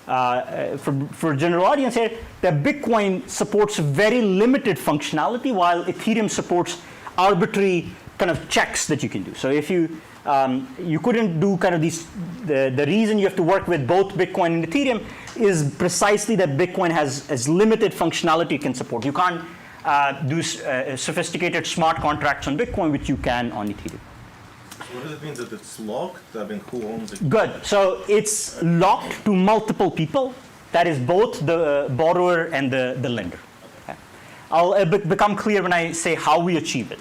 general audience here that Bitcoin supports very limited functionality, while Ethereum supports arbitrary kind of checks that you can do. So if you couldn't do kind of these, the reason you have to work with both Bitcoin and Ethereum is precisely that Bitcoin has limited functionality it can support. You can't do sophisticated smart contracts on Bitcoin, which you can on Ethereum.
So what does it mean that it's locked? I mean, who owns it?
Good. So it's locked to multiple people. That is both the borrower and the lender. Okay. I'll become clear when I say how we achieve it.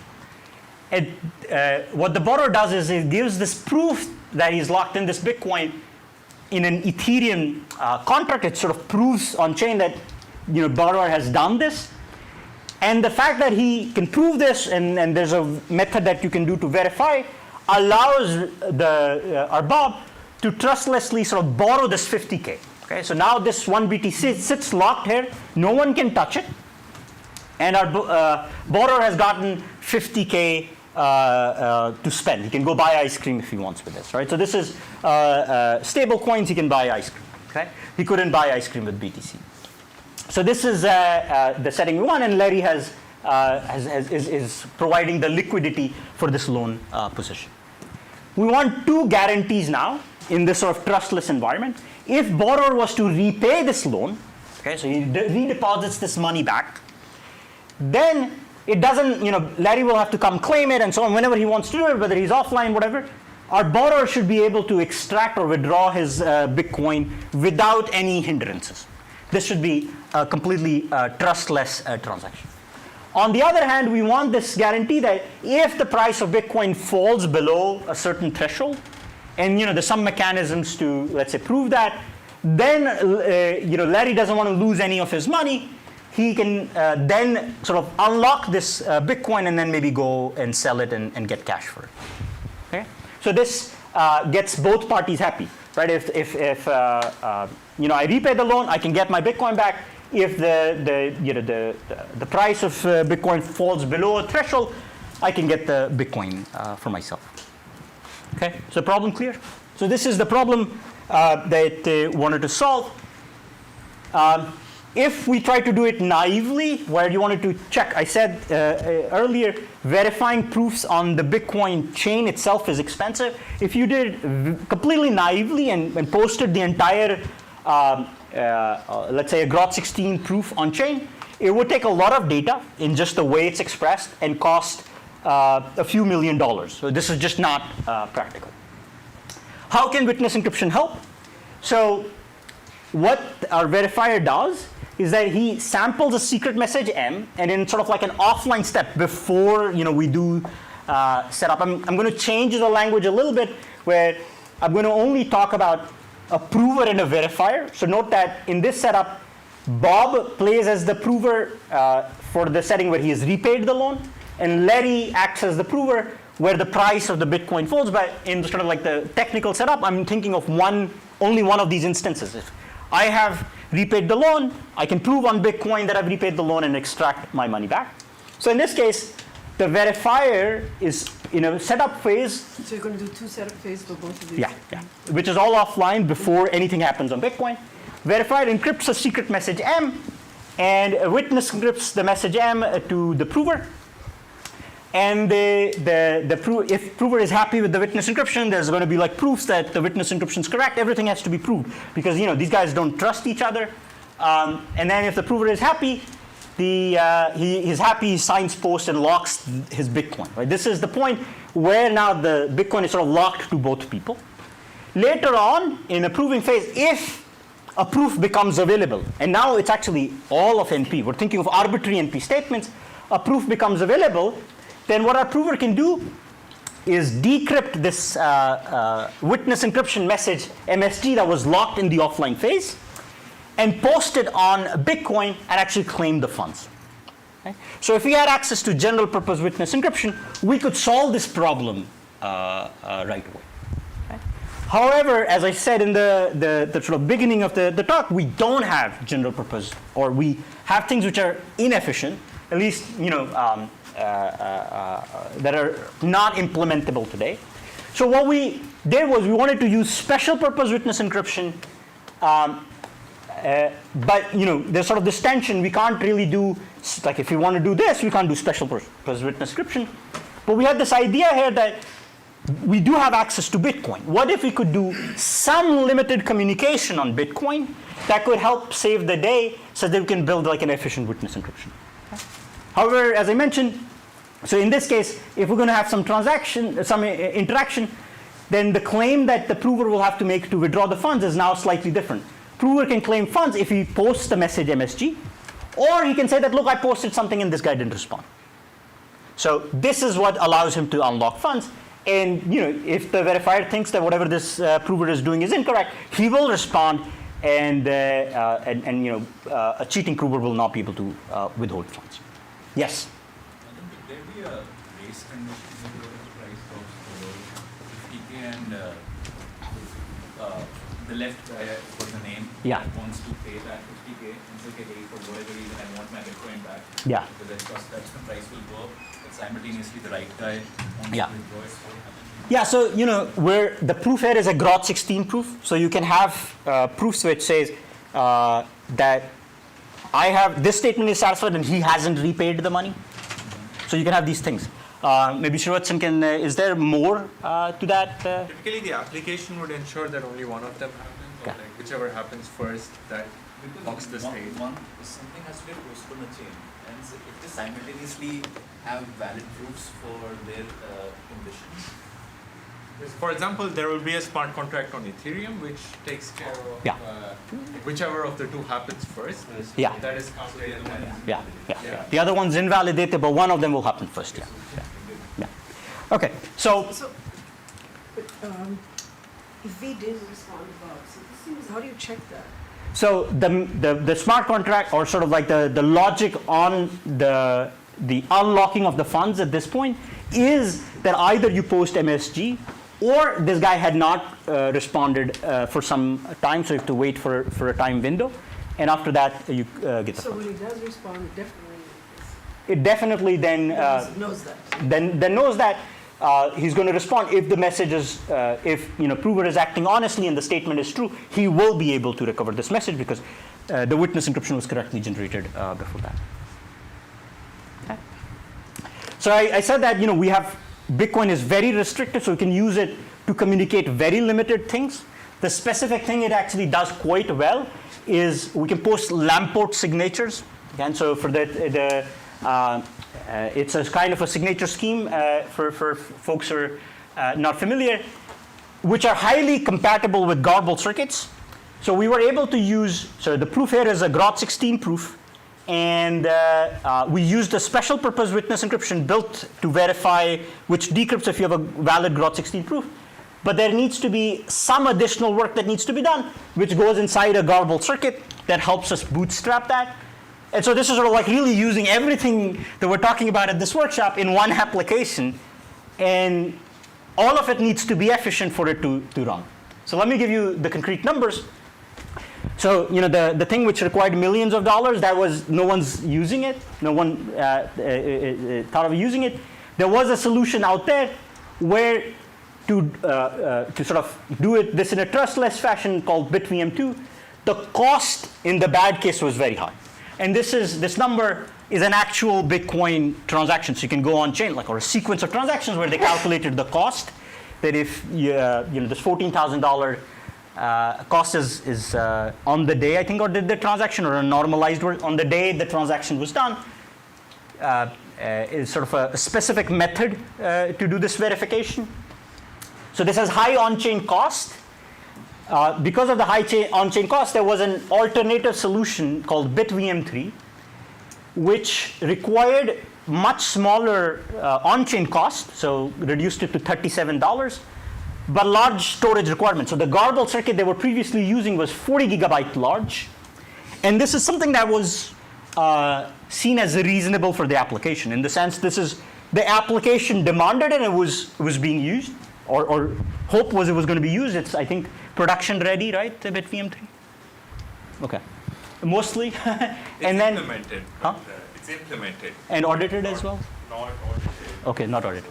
What the borrower does is it gives this proof that he's locked in this Bitcoin in an Ethereum contract. It sort of proves on chain that borrower has done this, and the fact that he can prove this, and there's a method that you can do to verify, allows our Bob to trustlessly sort of borrow this 50K. Okay, so now this one BTC sits locked here. No one can touch it, and our borrower has gotten 50K to spend. He can go buy ice cream if he wants with this, right? So this is stable coins. He can buy ice cream. Okay, he couldn't buy ice cream with BTC. So this is the setting we want, and Larry is providing the liquidity for this loan position. we want two guarantees now in this sort of trustless environment. If borrower was to repay this loan, okay, so he redeposits this money back, then it doesn't, Larry will have to come claim it and so on whenever he wants to do it, whether he's offline, whatever. Our borrower should be able to extract or withdraw his Bitcoin without any hindrances. This should be a completely trustless transaction. On the other hand, we want this guarantee that if the price of Bitcoin falls below a certain threshold, and there's some mechanisms to, let's say, prove that, then Larry doesn't want to lose any of his money. He can then sort of unlock this Bitcoin and then maybe go and sell it and get cash for it. Okay? So this gets both parties happy, right? If I repay the loan, I can get my Bitcoin back. If the price of Bitcoin falls below a threshold, I can get the Bitcoin for myself. Okay, so problem clear? So this is the problem that wanted to solve. If we try to do it naively, where you wanted to check, I said earlier, verifying proofs on the Bitcoin chain itself is expensive. If you did completely naively and posted the entire, let's say a Groth16 proof on chain, it would take a lot of data in just the way it's expressed and cost a few $1 million. So this is just not practical. How can witness encryption help? So what our verifier does is that he samples a secret message M, and in sort of like an offline step before we do setup, I'm going to change the language a little bit, where I'm going to only talk about a prover and a verifier. So note that in this setup, Bob plays as the prover for the setting where he has repaid the loan, and Larry acts as the prover where the price of the Bitcoin falls. But in sort of like the technical setup, I'm thinking of only one of these instances. If I have repaid the loan, I can prove on Bitcoin that I've repaid the loan and extract my money back. So in this case, the verifier is in a setup phase.
So you're going to do two setup phases for both of these?
Yeah, which is all offline before anything happens on Bitcoin. Verifier encrypts a secret message M, and a witness encrypts the message M to the prover. And if prover is happy with the witness encryption, there's going to be like proofs that the witness encryption is correct. Everything has to be proved because these guys don't trust each other. And then if the prover is happy, he's happy. He signs post and locks his Bitcoin. Right? This is the point where now the Bitcoin is sort of locked to both people. Later on, in a proving phase, if a proof becomes available, and now it's actually all of NP. We're thinking of arbitrary NP statements. A proof becomes available. Then what our prover can do is decrypt this witness encryption message MSG that was locked in the offline phase and post it on Bitcoin and actually claim the funds. Okay? So if we had access to general purpose witness encryption, we could solve this problem right away. Okay? However, as I said in the sort of beginning of the talk, we don't have general purpose, or we have things which are inefficient, at least that are not implementable today. So what we did was we wanted to use special purpose witness encryption, but there's sort of this tension. We can't really do, like if we want to do this, we can't do special purpose witness encryption. But we had this idea here that we do have access to Bitcoin. What if we could do some limited communication on Bitcoin that could help save the day so that we can build like an efficient witness encryption? However, as I mentioned, so in this case, if we're going to have some transaction, some interaction, then the claim that the prover will have to make to withdraw the funds is now slightly different. Prover can claim funds if he posts the message MSG, or he can say that, look, I posted something and this guy didn't respond. So this is what allows him to unlock funds. And if the verifier thinks that whatever this prover is doing is incorrect, he will respond, and a cheating prover will not be able to withhold funds. Yes?
Would there be a race condition in the price of the 50K and the left guy for the name wants to pay that 50K and say, okay, hey, for whatever reason I want my Bitcoin back.
Yeah.
Because that's the price will go up, but simultaneously the right guy wants to withdraw it.
Yeah, so where the proof here is a Groth16 proof, so you can have proofs which says that I have this statement is satisfied and he hasn't repaid the money. So you can have these things. Maybe Srivatsan can, is there more to that?
Typically, the application would ensure that only one of them happens, or like whichever happens first, that locks the state.
Something has to get posted on the chain, and if they simultaneously have valid proofs for their conditions.
For example, there will be a smart contract on Ethereum which takes care of whichever of the two happens first.
Yeah.
That is counted.
Yeah. The other one's invalidated, but one of them will happen first. Yeah. Okay. So
If we didn't respond to bugs, so this seems, how do you check that?
So the smart contract, or sort of like the logic on the unlocking of the funds at this point, is that either you post MSG, or this guy had not responded for some time, so you have to wait for a time window, and after that you get the funds.
So when he does respond,
It definitely then
knows that.
Then knows that he's going to respond if the message is, if prover is acting honestly and the statement is true, he will be able to recover this message because the witness encryption was correctly generated before that. Okay. So I said that we have Bitcoin is very restricted, so we can use it to communicate very limited things. The specific thing it actually does quite well is we can post Lamport signatures. And so for it's a kind of a signature scheme for folks who are not familiar, which are highly compatible with garbled circuits. So we were able to use, so the proof here is a Groth16 proof, and we used a special purpose witness encryption built to verify which decrypts if you have a valid Groth16 proof. But there needs to be some additional work that needs to be done, which goes inside a garbled circuit that helps us bootstrap that. And so this is sort of like really using everything that we're talking about at this workshop in one application, and all of it needs to be efficient for it to run. So let me give you the concrete numbers. So the thing which required millions of dollars, that was no one's using it. No one thought of using it. There was a solution out there where to sort of do this in a trustless fashion called BitVM2. The cost in the bad case was very high. And this number is an actual Bitcoin transaction. So you can go on chain, or a sequence of transactions where they calculated the cost. That if this $14,000 cost is on the day, I think, or did the transaction, or a normalized on the day the transaction was done, is sort of a specific method to do this verification. So this has high on-chain cost. Because of the high on-chain cost, there was an alternative solution called BitVM3, which required much smaller on-chain cost, so reduced it to $37, but large storage requirements. So the garbled circuit they were previously using was 40 gigabyte large, and this is something that was seen as reasonable for the application, in the sense this is the application demanded and it was being used, or hope was it was going to be used. It's, I think, production ready, right, the BitVM3? Okay. Mostly. And then
implemented.
Huh?
It's implemented.
And audited as well?
Not audited.
Okay, not audited.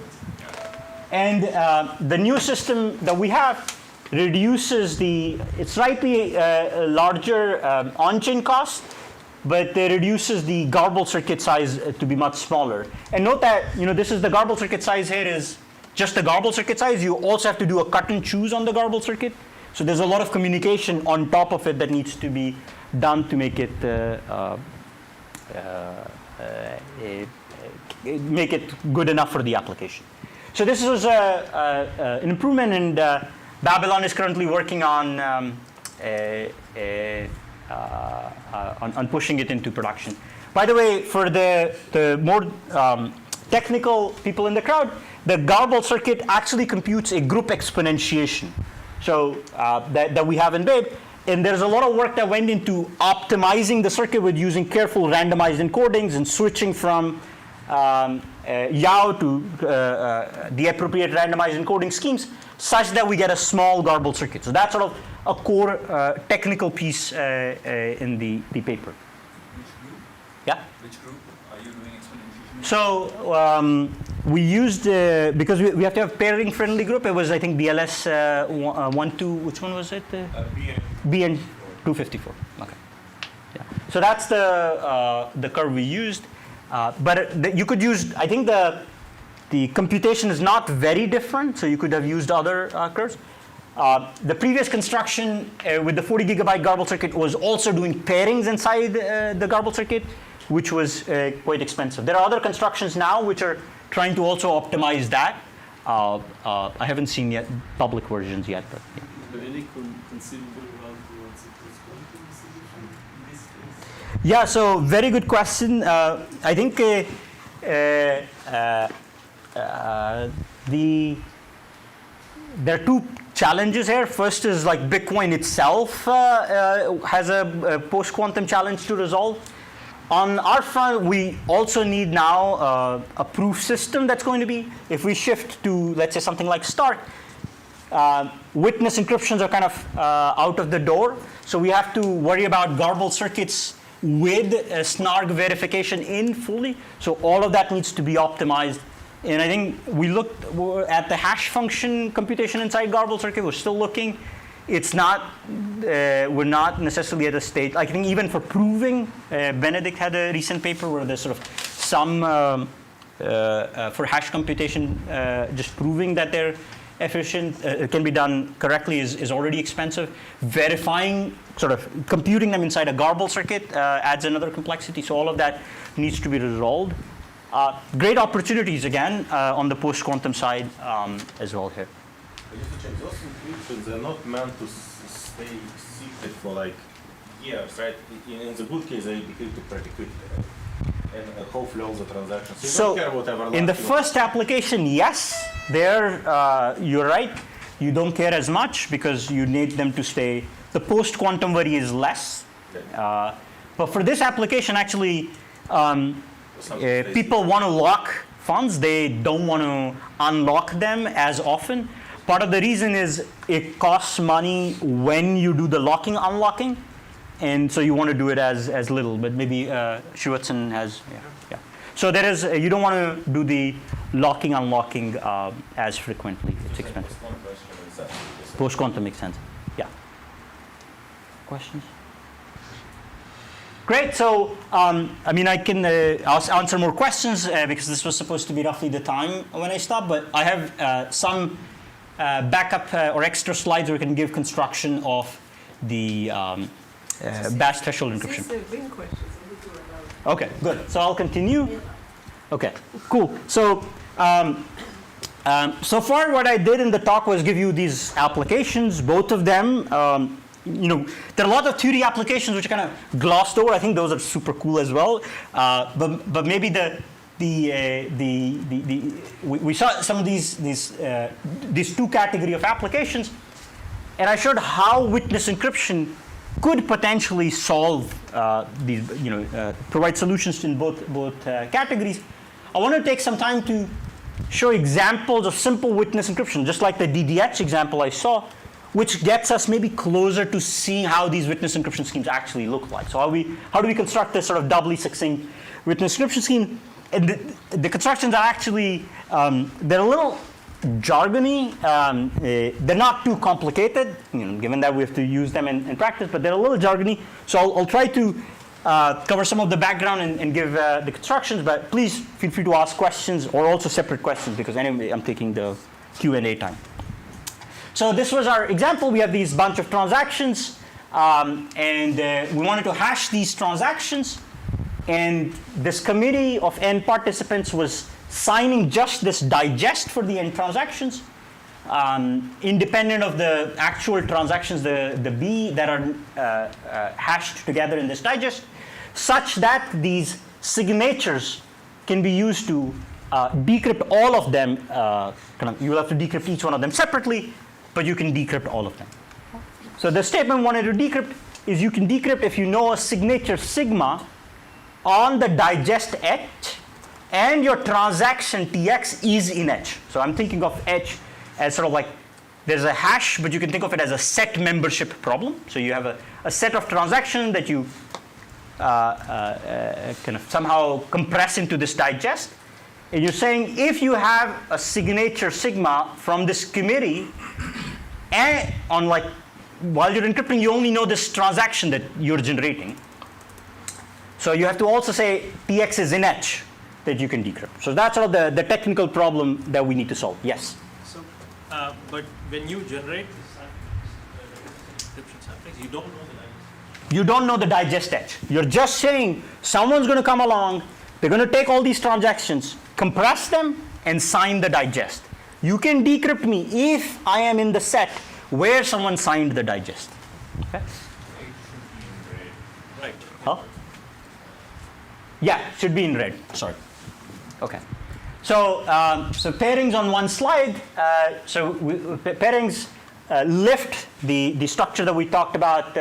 And the new system that we have reduces it's slightly larger on-chain cost, but it reduces the garbled circuit size to be much smaller. And note that this is the garbled circuit size here is just the garbled circuit size. You also have to do a cut and choose on the garbled circuit. So there's a lot of communication on top of it that needs to be done to make it good enough for the application. So this is an improvement, and Babylon is currently working on pushing it into production. By the way, for the more technical people in the crowd, the garbled circuit actually computes a group exponentiation. So that we have in Babe, and there's a lot of work that went into optimizing the circuit with using careful randomized encodings and switching from YAO to the appropriate randomized encoding schemes, such that we get a small garbled circuit. So that's sort of a core technical piece in the paper.
Which group?
Yeah.
Which group are you doing exponentiation?
So we used, because we have to have pairing friendly group, it was, I think, BLS 12, which one was it? BN 254. Okay. Yeah. So that's the curve we used. But you could use, I think The computation is not very different, so you could have used other curves. The previous construction with the 40 gigabyte garbled circuit was also doing pairings inside the garbled circuit, which was quite expensive. There are other constructions now which are trying to also optimize that. I haven't seen yet public versions yet, but yeah.
Is there any conceivable route towards a post-quantum solution in this case?
Yeah, so very good question. I think there are two challenges here. First is like Bitcoin itself has a post-quantum challenge to resolve. On our front, we also need now a proof system that's going to be, if we shift to, let's say, something like Stark, witness encryptions are kind of out of the door. So we have to worry about garbled circuits with snark verification in fully. So all of that needs to be optimized. And I think we looked at the hash function computation inside garbled circuit. We're still looking. It's not, we're not necessarily at a state. I think even for proving, Benedict had a recent paper where there's sort of some, for hash computation, just proving that they're efficient, can be done correctly is already expensive. Verifying, sort of computing them inside a garbled circuit adds another complexity. So all of that needs to be resolved. Great opportunities again on the post-quantum side as well here.
Just to check, those encryptions are not meant to stay secret for like years, right? In the good case, they decrypt pretty quickly, right? And hopefully all the transactions. So you don't care about everlasting.
In the first application, yes, there you're right. You don't care as much because you need them to stay. The post-quantum worry is less. But for this application, actually, people want to lock funds. They don't want to unlock them as often. Part of the reason is it costs money when you do the locking, unlocking. And so you want to do it as little. But maybe Srivatsan has, yeah. So there is, you don't want to do the locking, unlocking as frequently. It's expensive. Post-quantum makes sense. Yeah. Questions? Great. So, I mean, I can answer more questions because this was supposed to be roughly the time when I stopped. But I have some backup or extra slides where we can give construction of the batch threshold encryption. Okay, good. So I'll continue. Okay, cool. So, so far what I did in the talk was give you these applications, both of them. You know, there are a lot of theory applications which are kind of glossed over. I think those are super cool as well. But maybe we saw some of these two category of applications, and I showed how witness encryption could potentially solve these, provide solutions in both categories. I want to take some time to show examples of simple witness encryption, just like the DDH example I saw, which gets us maybe closer to seeing how these witness encryption schemes actually look like. So how do we construct this sort of doubly succinct witness encryption scheme? And the constructions are actually, they're a little jargony. They're not too complicated, given that we have to use them in practice, but they're a little jargony. So I'll try to cover some of the background and give the constructions, but please feel free to ask questions or also separate questions because anyway, I'm taking the Q&A time. So this was our example. We have these bunch of transactions, and we wanted to hash these transactions. And this committee of n participants was signing just this digest for the n transactions, independent of the actual transactions, the B that are hashed together in this digest, such that these signatures can be used to decrypt all of them. You'll have to decrypt each one of them separately, but you can decrypt all of them. So the statement wanted to decrypt is you can decrypt if you know a signature sigma on the digest H and your transaction TX is in H. So I'm thinking of H as sort of like there's a hash, but you can think of it as a set membership problem. So you have a set of transactions that you kind of somehow compress into this digest. And you're saying if you have a signature sigma from this committee, and on like while you're encrypting, you only know this transaction that you're generating. So you have to also say TX is in H. that you can decrypt. So that's sort of the technical problem that we need to solve. Yes?
So, but when you generate the encryption samples, you don't know the digest.
You don't know the digest edge. You're just saying someone's going to come along, they're going to take all these transactions, compress them, and sign the digest. You can decrypt me if I am in the set where someone signed the digest. Okay?
Right.
Huh? Yeah, should be in red. Sorry. Okay. So, so pairings on one slide. Pairings lift the structure that we talked about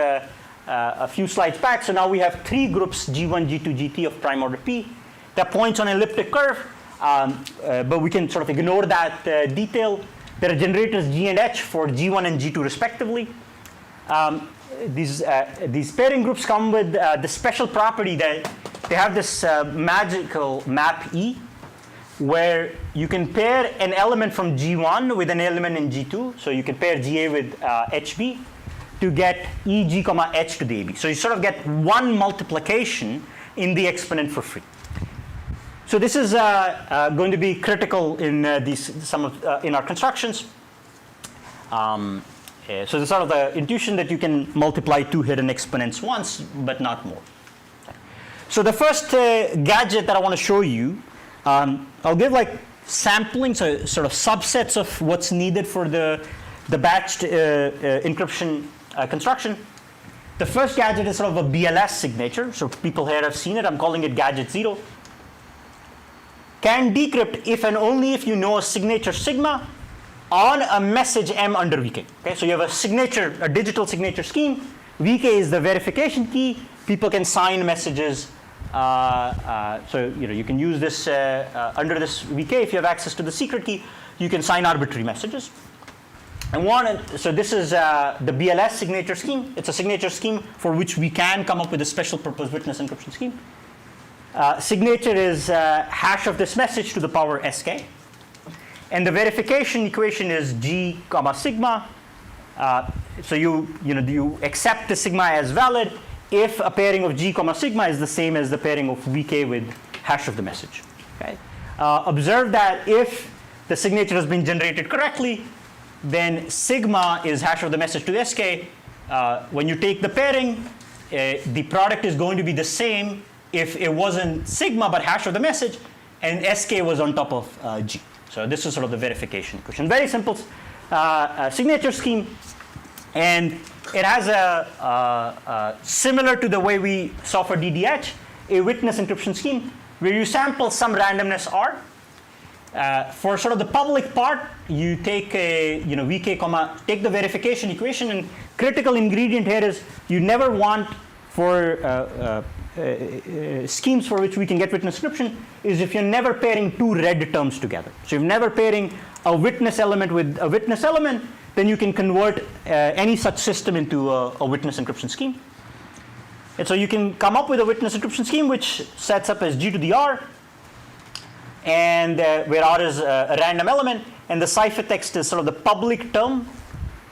a few slides back. So now we have 3 groups, G1, G2, GT of prime order P. That points on an elliptic curve, but we can sort of ignore that detail. There are generators G and H for G1 and G2 respectively. These pairing groups come with the special property that they have this magical map E, where you can pair an element from G1 with an element in G2. So you can pair GA with HB to get EG, H to the AB. So you sort of get one multiplication in the exponent for free. So this is going to be critical in in our constructions. So there's sort of the intuition that you can multiply 2 hidden exponents once, but not more. So the first gadget that I want to show you, I'll give like sampling, so sort of subsets of what's needed for the batched encryption construction. The first gadget is sort of a BLS signature. So people here have seen it. I'm calling it gadget 0. Can decrypt if and only if you know a signature sigma on a message M under VK. Okay, so you have a signature, a digital signature scheme. VK is the verification key. People can sign messages. So you can use this under this VK. If you have access to the secret key, you can sign arbitrary messages. So this is the BLS signature scheme. It's a signature scheme for which we can come up with a special purpose witness encryption scheme. Signature is hash of this message to the power SK. And the verification equation is G, sigma. So you accept the sigma as valid if a pairing of G, sigma is the same as the pairing of VK with hash of the message. Okay? Observe that if the signature has been generated correctly, then sigma is hash of the message to SK. When you take the pairing, the product is going to be the same if it wasn't sigma but hash of the message, and SK was on top of G. So this is sort of the verification equation. Very simple signature scheme, and it has a similar to the way we saw for DDH, a witness encryption scheme where you sample some randomness R. For sort of the public part, you take a VK, take the verification equation, and critical ingredient here is you never want for schemes for which we can get witness encryption is if you're never pairing 2 red terms together. So if you're never pairing a witness element with a witness element, then you can convert any such system into a witness encryption scheme. And so you can come up with a witness encryption scheme which sets up as G to the R, and where R is a random element, and the ciphertext is sort of the public term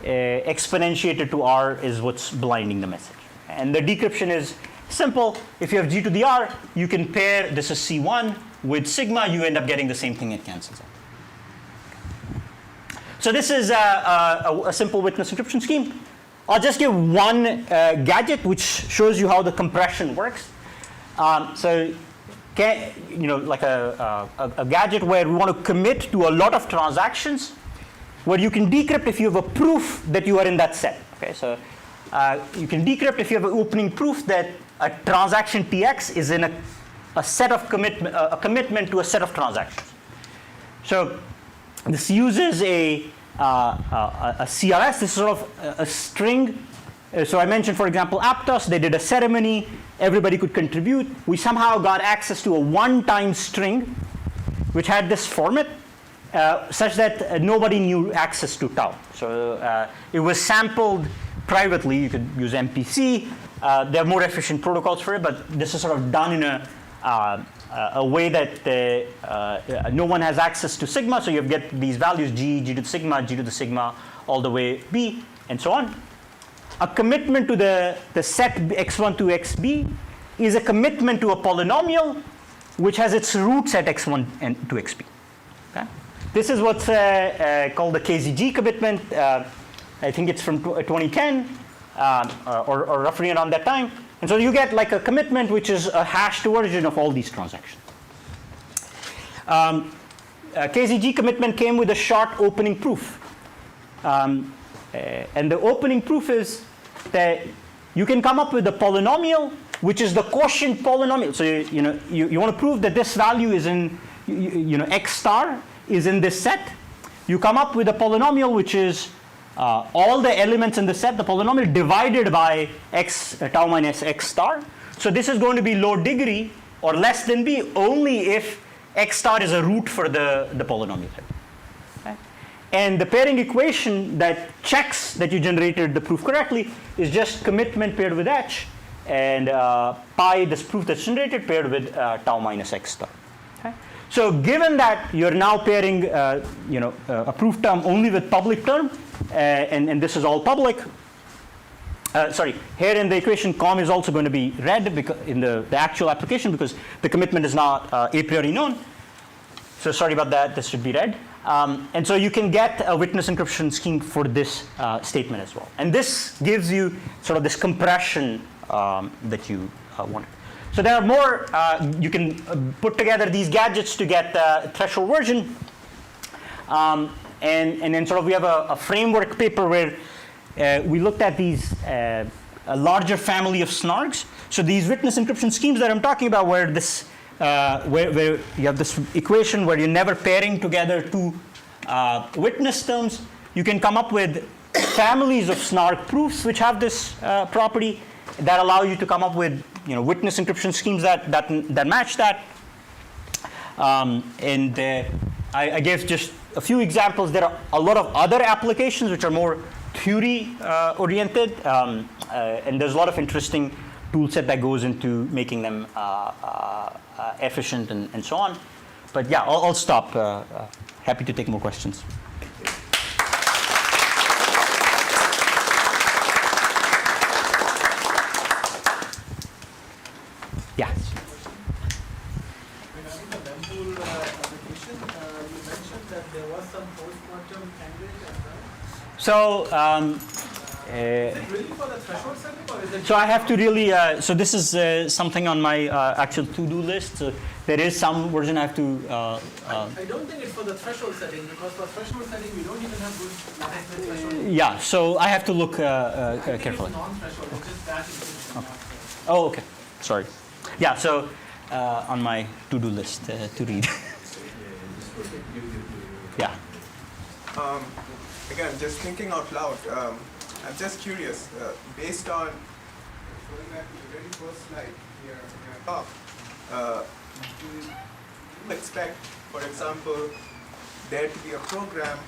exponentiated to R is what's blinding the message. And the decryption is simple. If you have G to the R, you can pair, this is C1, with sigma, you end up getting the same thing, it cancels out. So this is a simple witness encryption scheme. I'll just give one gadget which shows you how the compression works. So like a gadget where we want to commit to a lot of transactions, where you can decrypt if you have a proof that you are in that set. Okay, so you can decrypt if you have an opening proof that a transaction TX is in a set of commitment to a set of transactions. So this uses a CRS. This is sort of a string. So I mentioned, for example, Aptos. They did a ceremony. Everybody could contribute. We somehow got access to a one-time string, which had this format, such that nobody knew access to tau. So it was sampled privately. You could use MPC. There are more efficient protocols for it, but this is sort of done in a way that no one has access to sigma. So you get these values G, G to the sigma, all the way B, and so on. A commitment to the set x1 to xb is a commitment to a polynomial which has its roots at x1 and to xp. Okay? This is what's called the KZG commitment. I think it's from 2010 or roughly around that time. And so you get like a commitment which is a hashed version of all these transactions. KZG commitment came with a short opening proof. And the opening proof is that you can come up with a polynomial which is the quotient polynomial. So you want to prove that this value is in, x star is in this set. You come up with a polynomial which is all the elements in the set, the polynomial divided by tau minus x star. So this is going to be low degree or less than b only if x star is a root for the polynomial. Okay? And the pairing equation that checks that you generated the proof correctly is just commitment paired with h and pi, this proof that's generated, paired with tau minus x star. Okay? So given that you're now pairing a proof term only with public term, and this is all public, sorry, here in the equation com is also going to be red because in the actual application because the commitment is not a priori known. So sorry about that, this should be red. And so you can get a witness encryption scheme for this statement as well. And this gives you sort of this compression that you wanted. So there are more, you can put together these gadgets to get the threshold version. And then sort of we have a framework paper where we looked at these, a larger family of snarks. So these witness encryption schemes that I'm talking about where this, where you have this equation where you're never pairing together two witness terms, you can come up with families of snark proofs which have this property that allow you to come up with witness encryption schemes that match that. I gave just a few examples. There are a lot of other applications which are more theory oriented, and there's a lot of interesting tool set that goes into making them efficient and so on. But yeah, I'll stop. Happy to take more questions. Yeah.
Regarding the mempool application, you mentioned that there was some post-quantum candidate as well.
So,
is it really for the threshold setting, or is it?
So I have to really. So this is something on my actual to-do list. So there is some version I have to.
I don't think it's for the threshold setting because for threshold setting we don't even have good management threshold.
Yeah. So I have to look
I think
carefully.
it's non-threshold, which is that encryption.
Okay. Oh, okay. Sorry. Yeah. So on my to-do list to read. Yeah.
Again, just thinking out loud, I'm just curious, based on going back to the very first slide here in your talk, do you expect, for example, there to be a program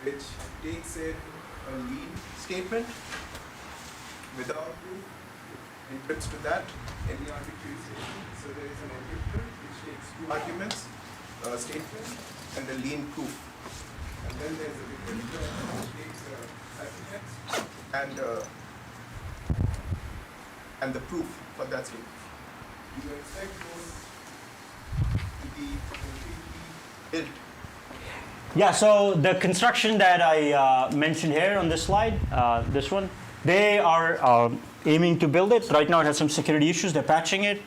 which takes in a lead statement without proof, encrypts to that any arbitrary statement? So there is an encryptor which takes two arguments, a statement and the lean proof. And then there's a decryptor which takes a ciphertext and the proof for that statement. Do you expect those to be completely built?
Yeah. So the construction that I mentioned here on this slide, this one, they are aiming to build it. Right now it has some security issues. They're patching it.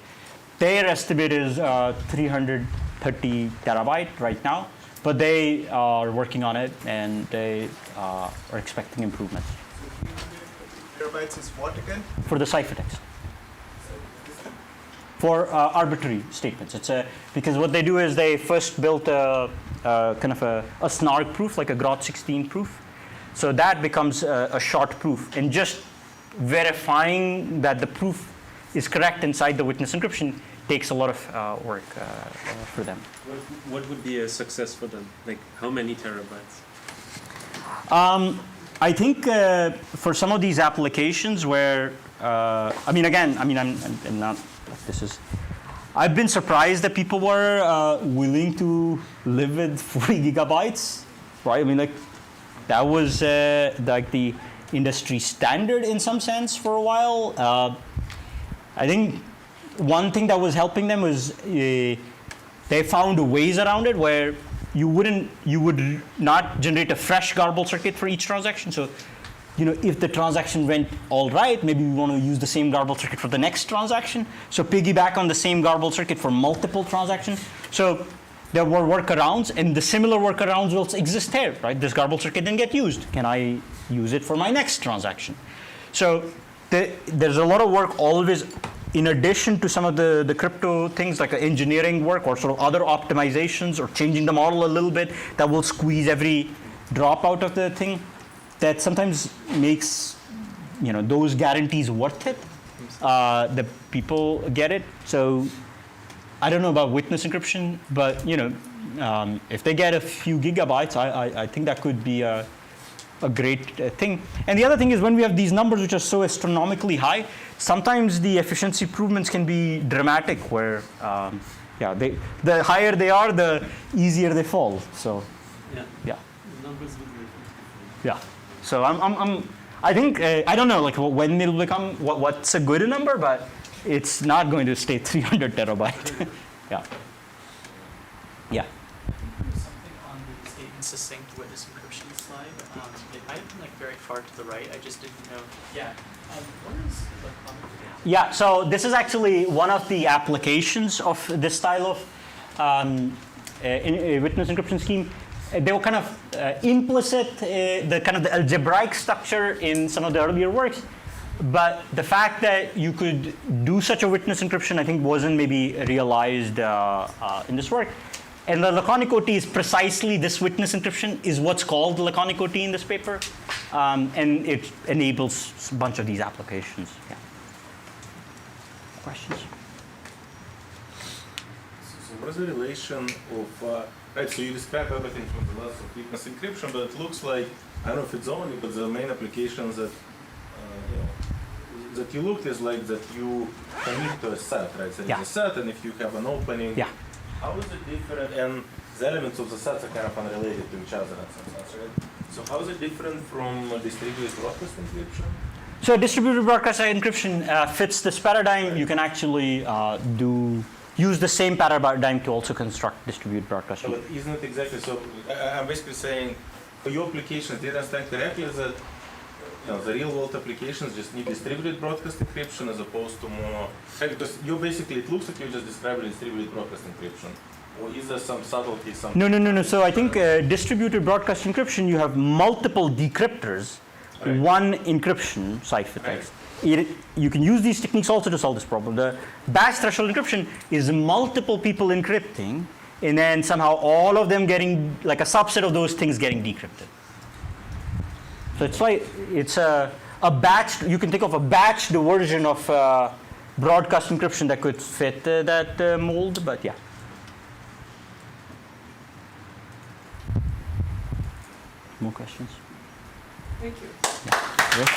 Their estimate is 330 terabyte right now. But they are working on it, and they are expecting improvements.
So 330 terabytes is what again?
For the ciphertext. For arbitrary statements. It's because what they do is they first built a kind of a snark proof, like a Groth16 proof. So that becomes a short proof. And just verifying that the proof is correct inside the witness encryption takes a lot of work for them.
What would be a success for them? Like how many terabytes?
I think for some of these applications where, I'm not, this is, I've been surprised that people were willing to live with 40 gigabytes, right? I mean, like that was like the industry standard in some sense for a while. I think one thing that was helping them was they found ways around it where you would not generate a fresh garbled circuit for each transaction. So, if the transaction went all right, maybe we want to use the same garbled circuit for the next transaction. So piggyback on the same garbled circuit for multiple transactions. So there were workarounds, and the similar workarounds will exist here, right? This garbled circuit didn't get used. Can I use it for my next transaction? So there's a lot of work always, in addition to some of the crypto things like engineering work or sort of other optimizations or changing the model a little bit that will squeeze every drop out of the thing, that sometimes makes those guarantees worth it. The people get it. So I don't know about witness encryption, but if they get a few gigabytes, I think that could be a great thing. And the other thing is, when we have these numbers which are so astronomically high, sometimes the efficiency improvements can be dramatic, where the higher they are, the easier they fall. So yeah.
Numbers will be
yeah. So I think I don't know like when it'll become what's a good number, but it's not going to stay 300 terabyte. Yeah. Yeah.
Something on the statement succinct witness encryption slide. It might have been like very far to the right. I just didn't know. Yeah. What is the comment?
Yeah. So this is actually one of the applications of this style of witness encryption scheme. They were kind of implicit, the kind of the algebraic structure in some of the earlier works, but the fact that you could do such a witness encryption, I think, wasn't maybe realized in this work. And the laconic OT is precisely this witness encryption is what's called the laconic OT in this paper, and it enables a bunch of these applications. Yeah. Questions?
So what is the relation of right, so you describe everything from the last of witness encryption, but it looks like, I don't know if it's only, but the main applications that that you looked is like that you commit to a set, right? So it's a set, and if you have an opening, how is it different? And the elements of the sets are kind of unrelated to each other in some sense, right? So how is it different from distributed broadcast encryption?
So distributed broadcast encryption fits this paradigm. You can actually use the same paradigm to also construct distributed broadcast.
But isn't it exactly so? I'm basically saying, for your applications, did I understand correctly that the real-world applications just need distributed broadcast encryption as opposed to more? Because you basically, it looks like you just described distributed broadcast encryption. Or is there some subtlety?
No. So I think distributed broadcast encryption, you have multiple decryptors, one encryption ciphertext. You can use these techniques also to solve this problem. The batch threshold encryption is multiple people encrypting, and then somehow all of them getting, like a subset of those things getting decrypted. So it's a batched, you can think of a batched version of broadcast encryption that could fit that mold, but yeah. More questions?
Thank you.
Yeah.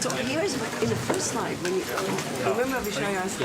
So here's in the first slide when you remember Vishaya asked.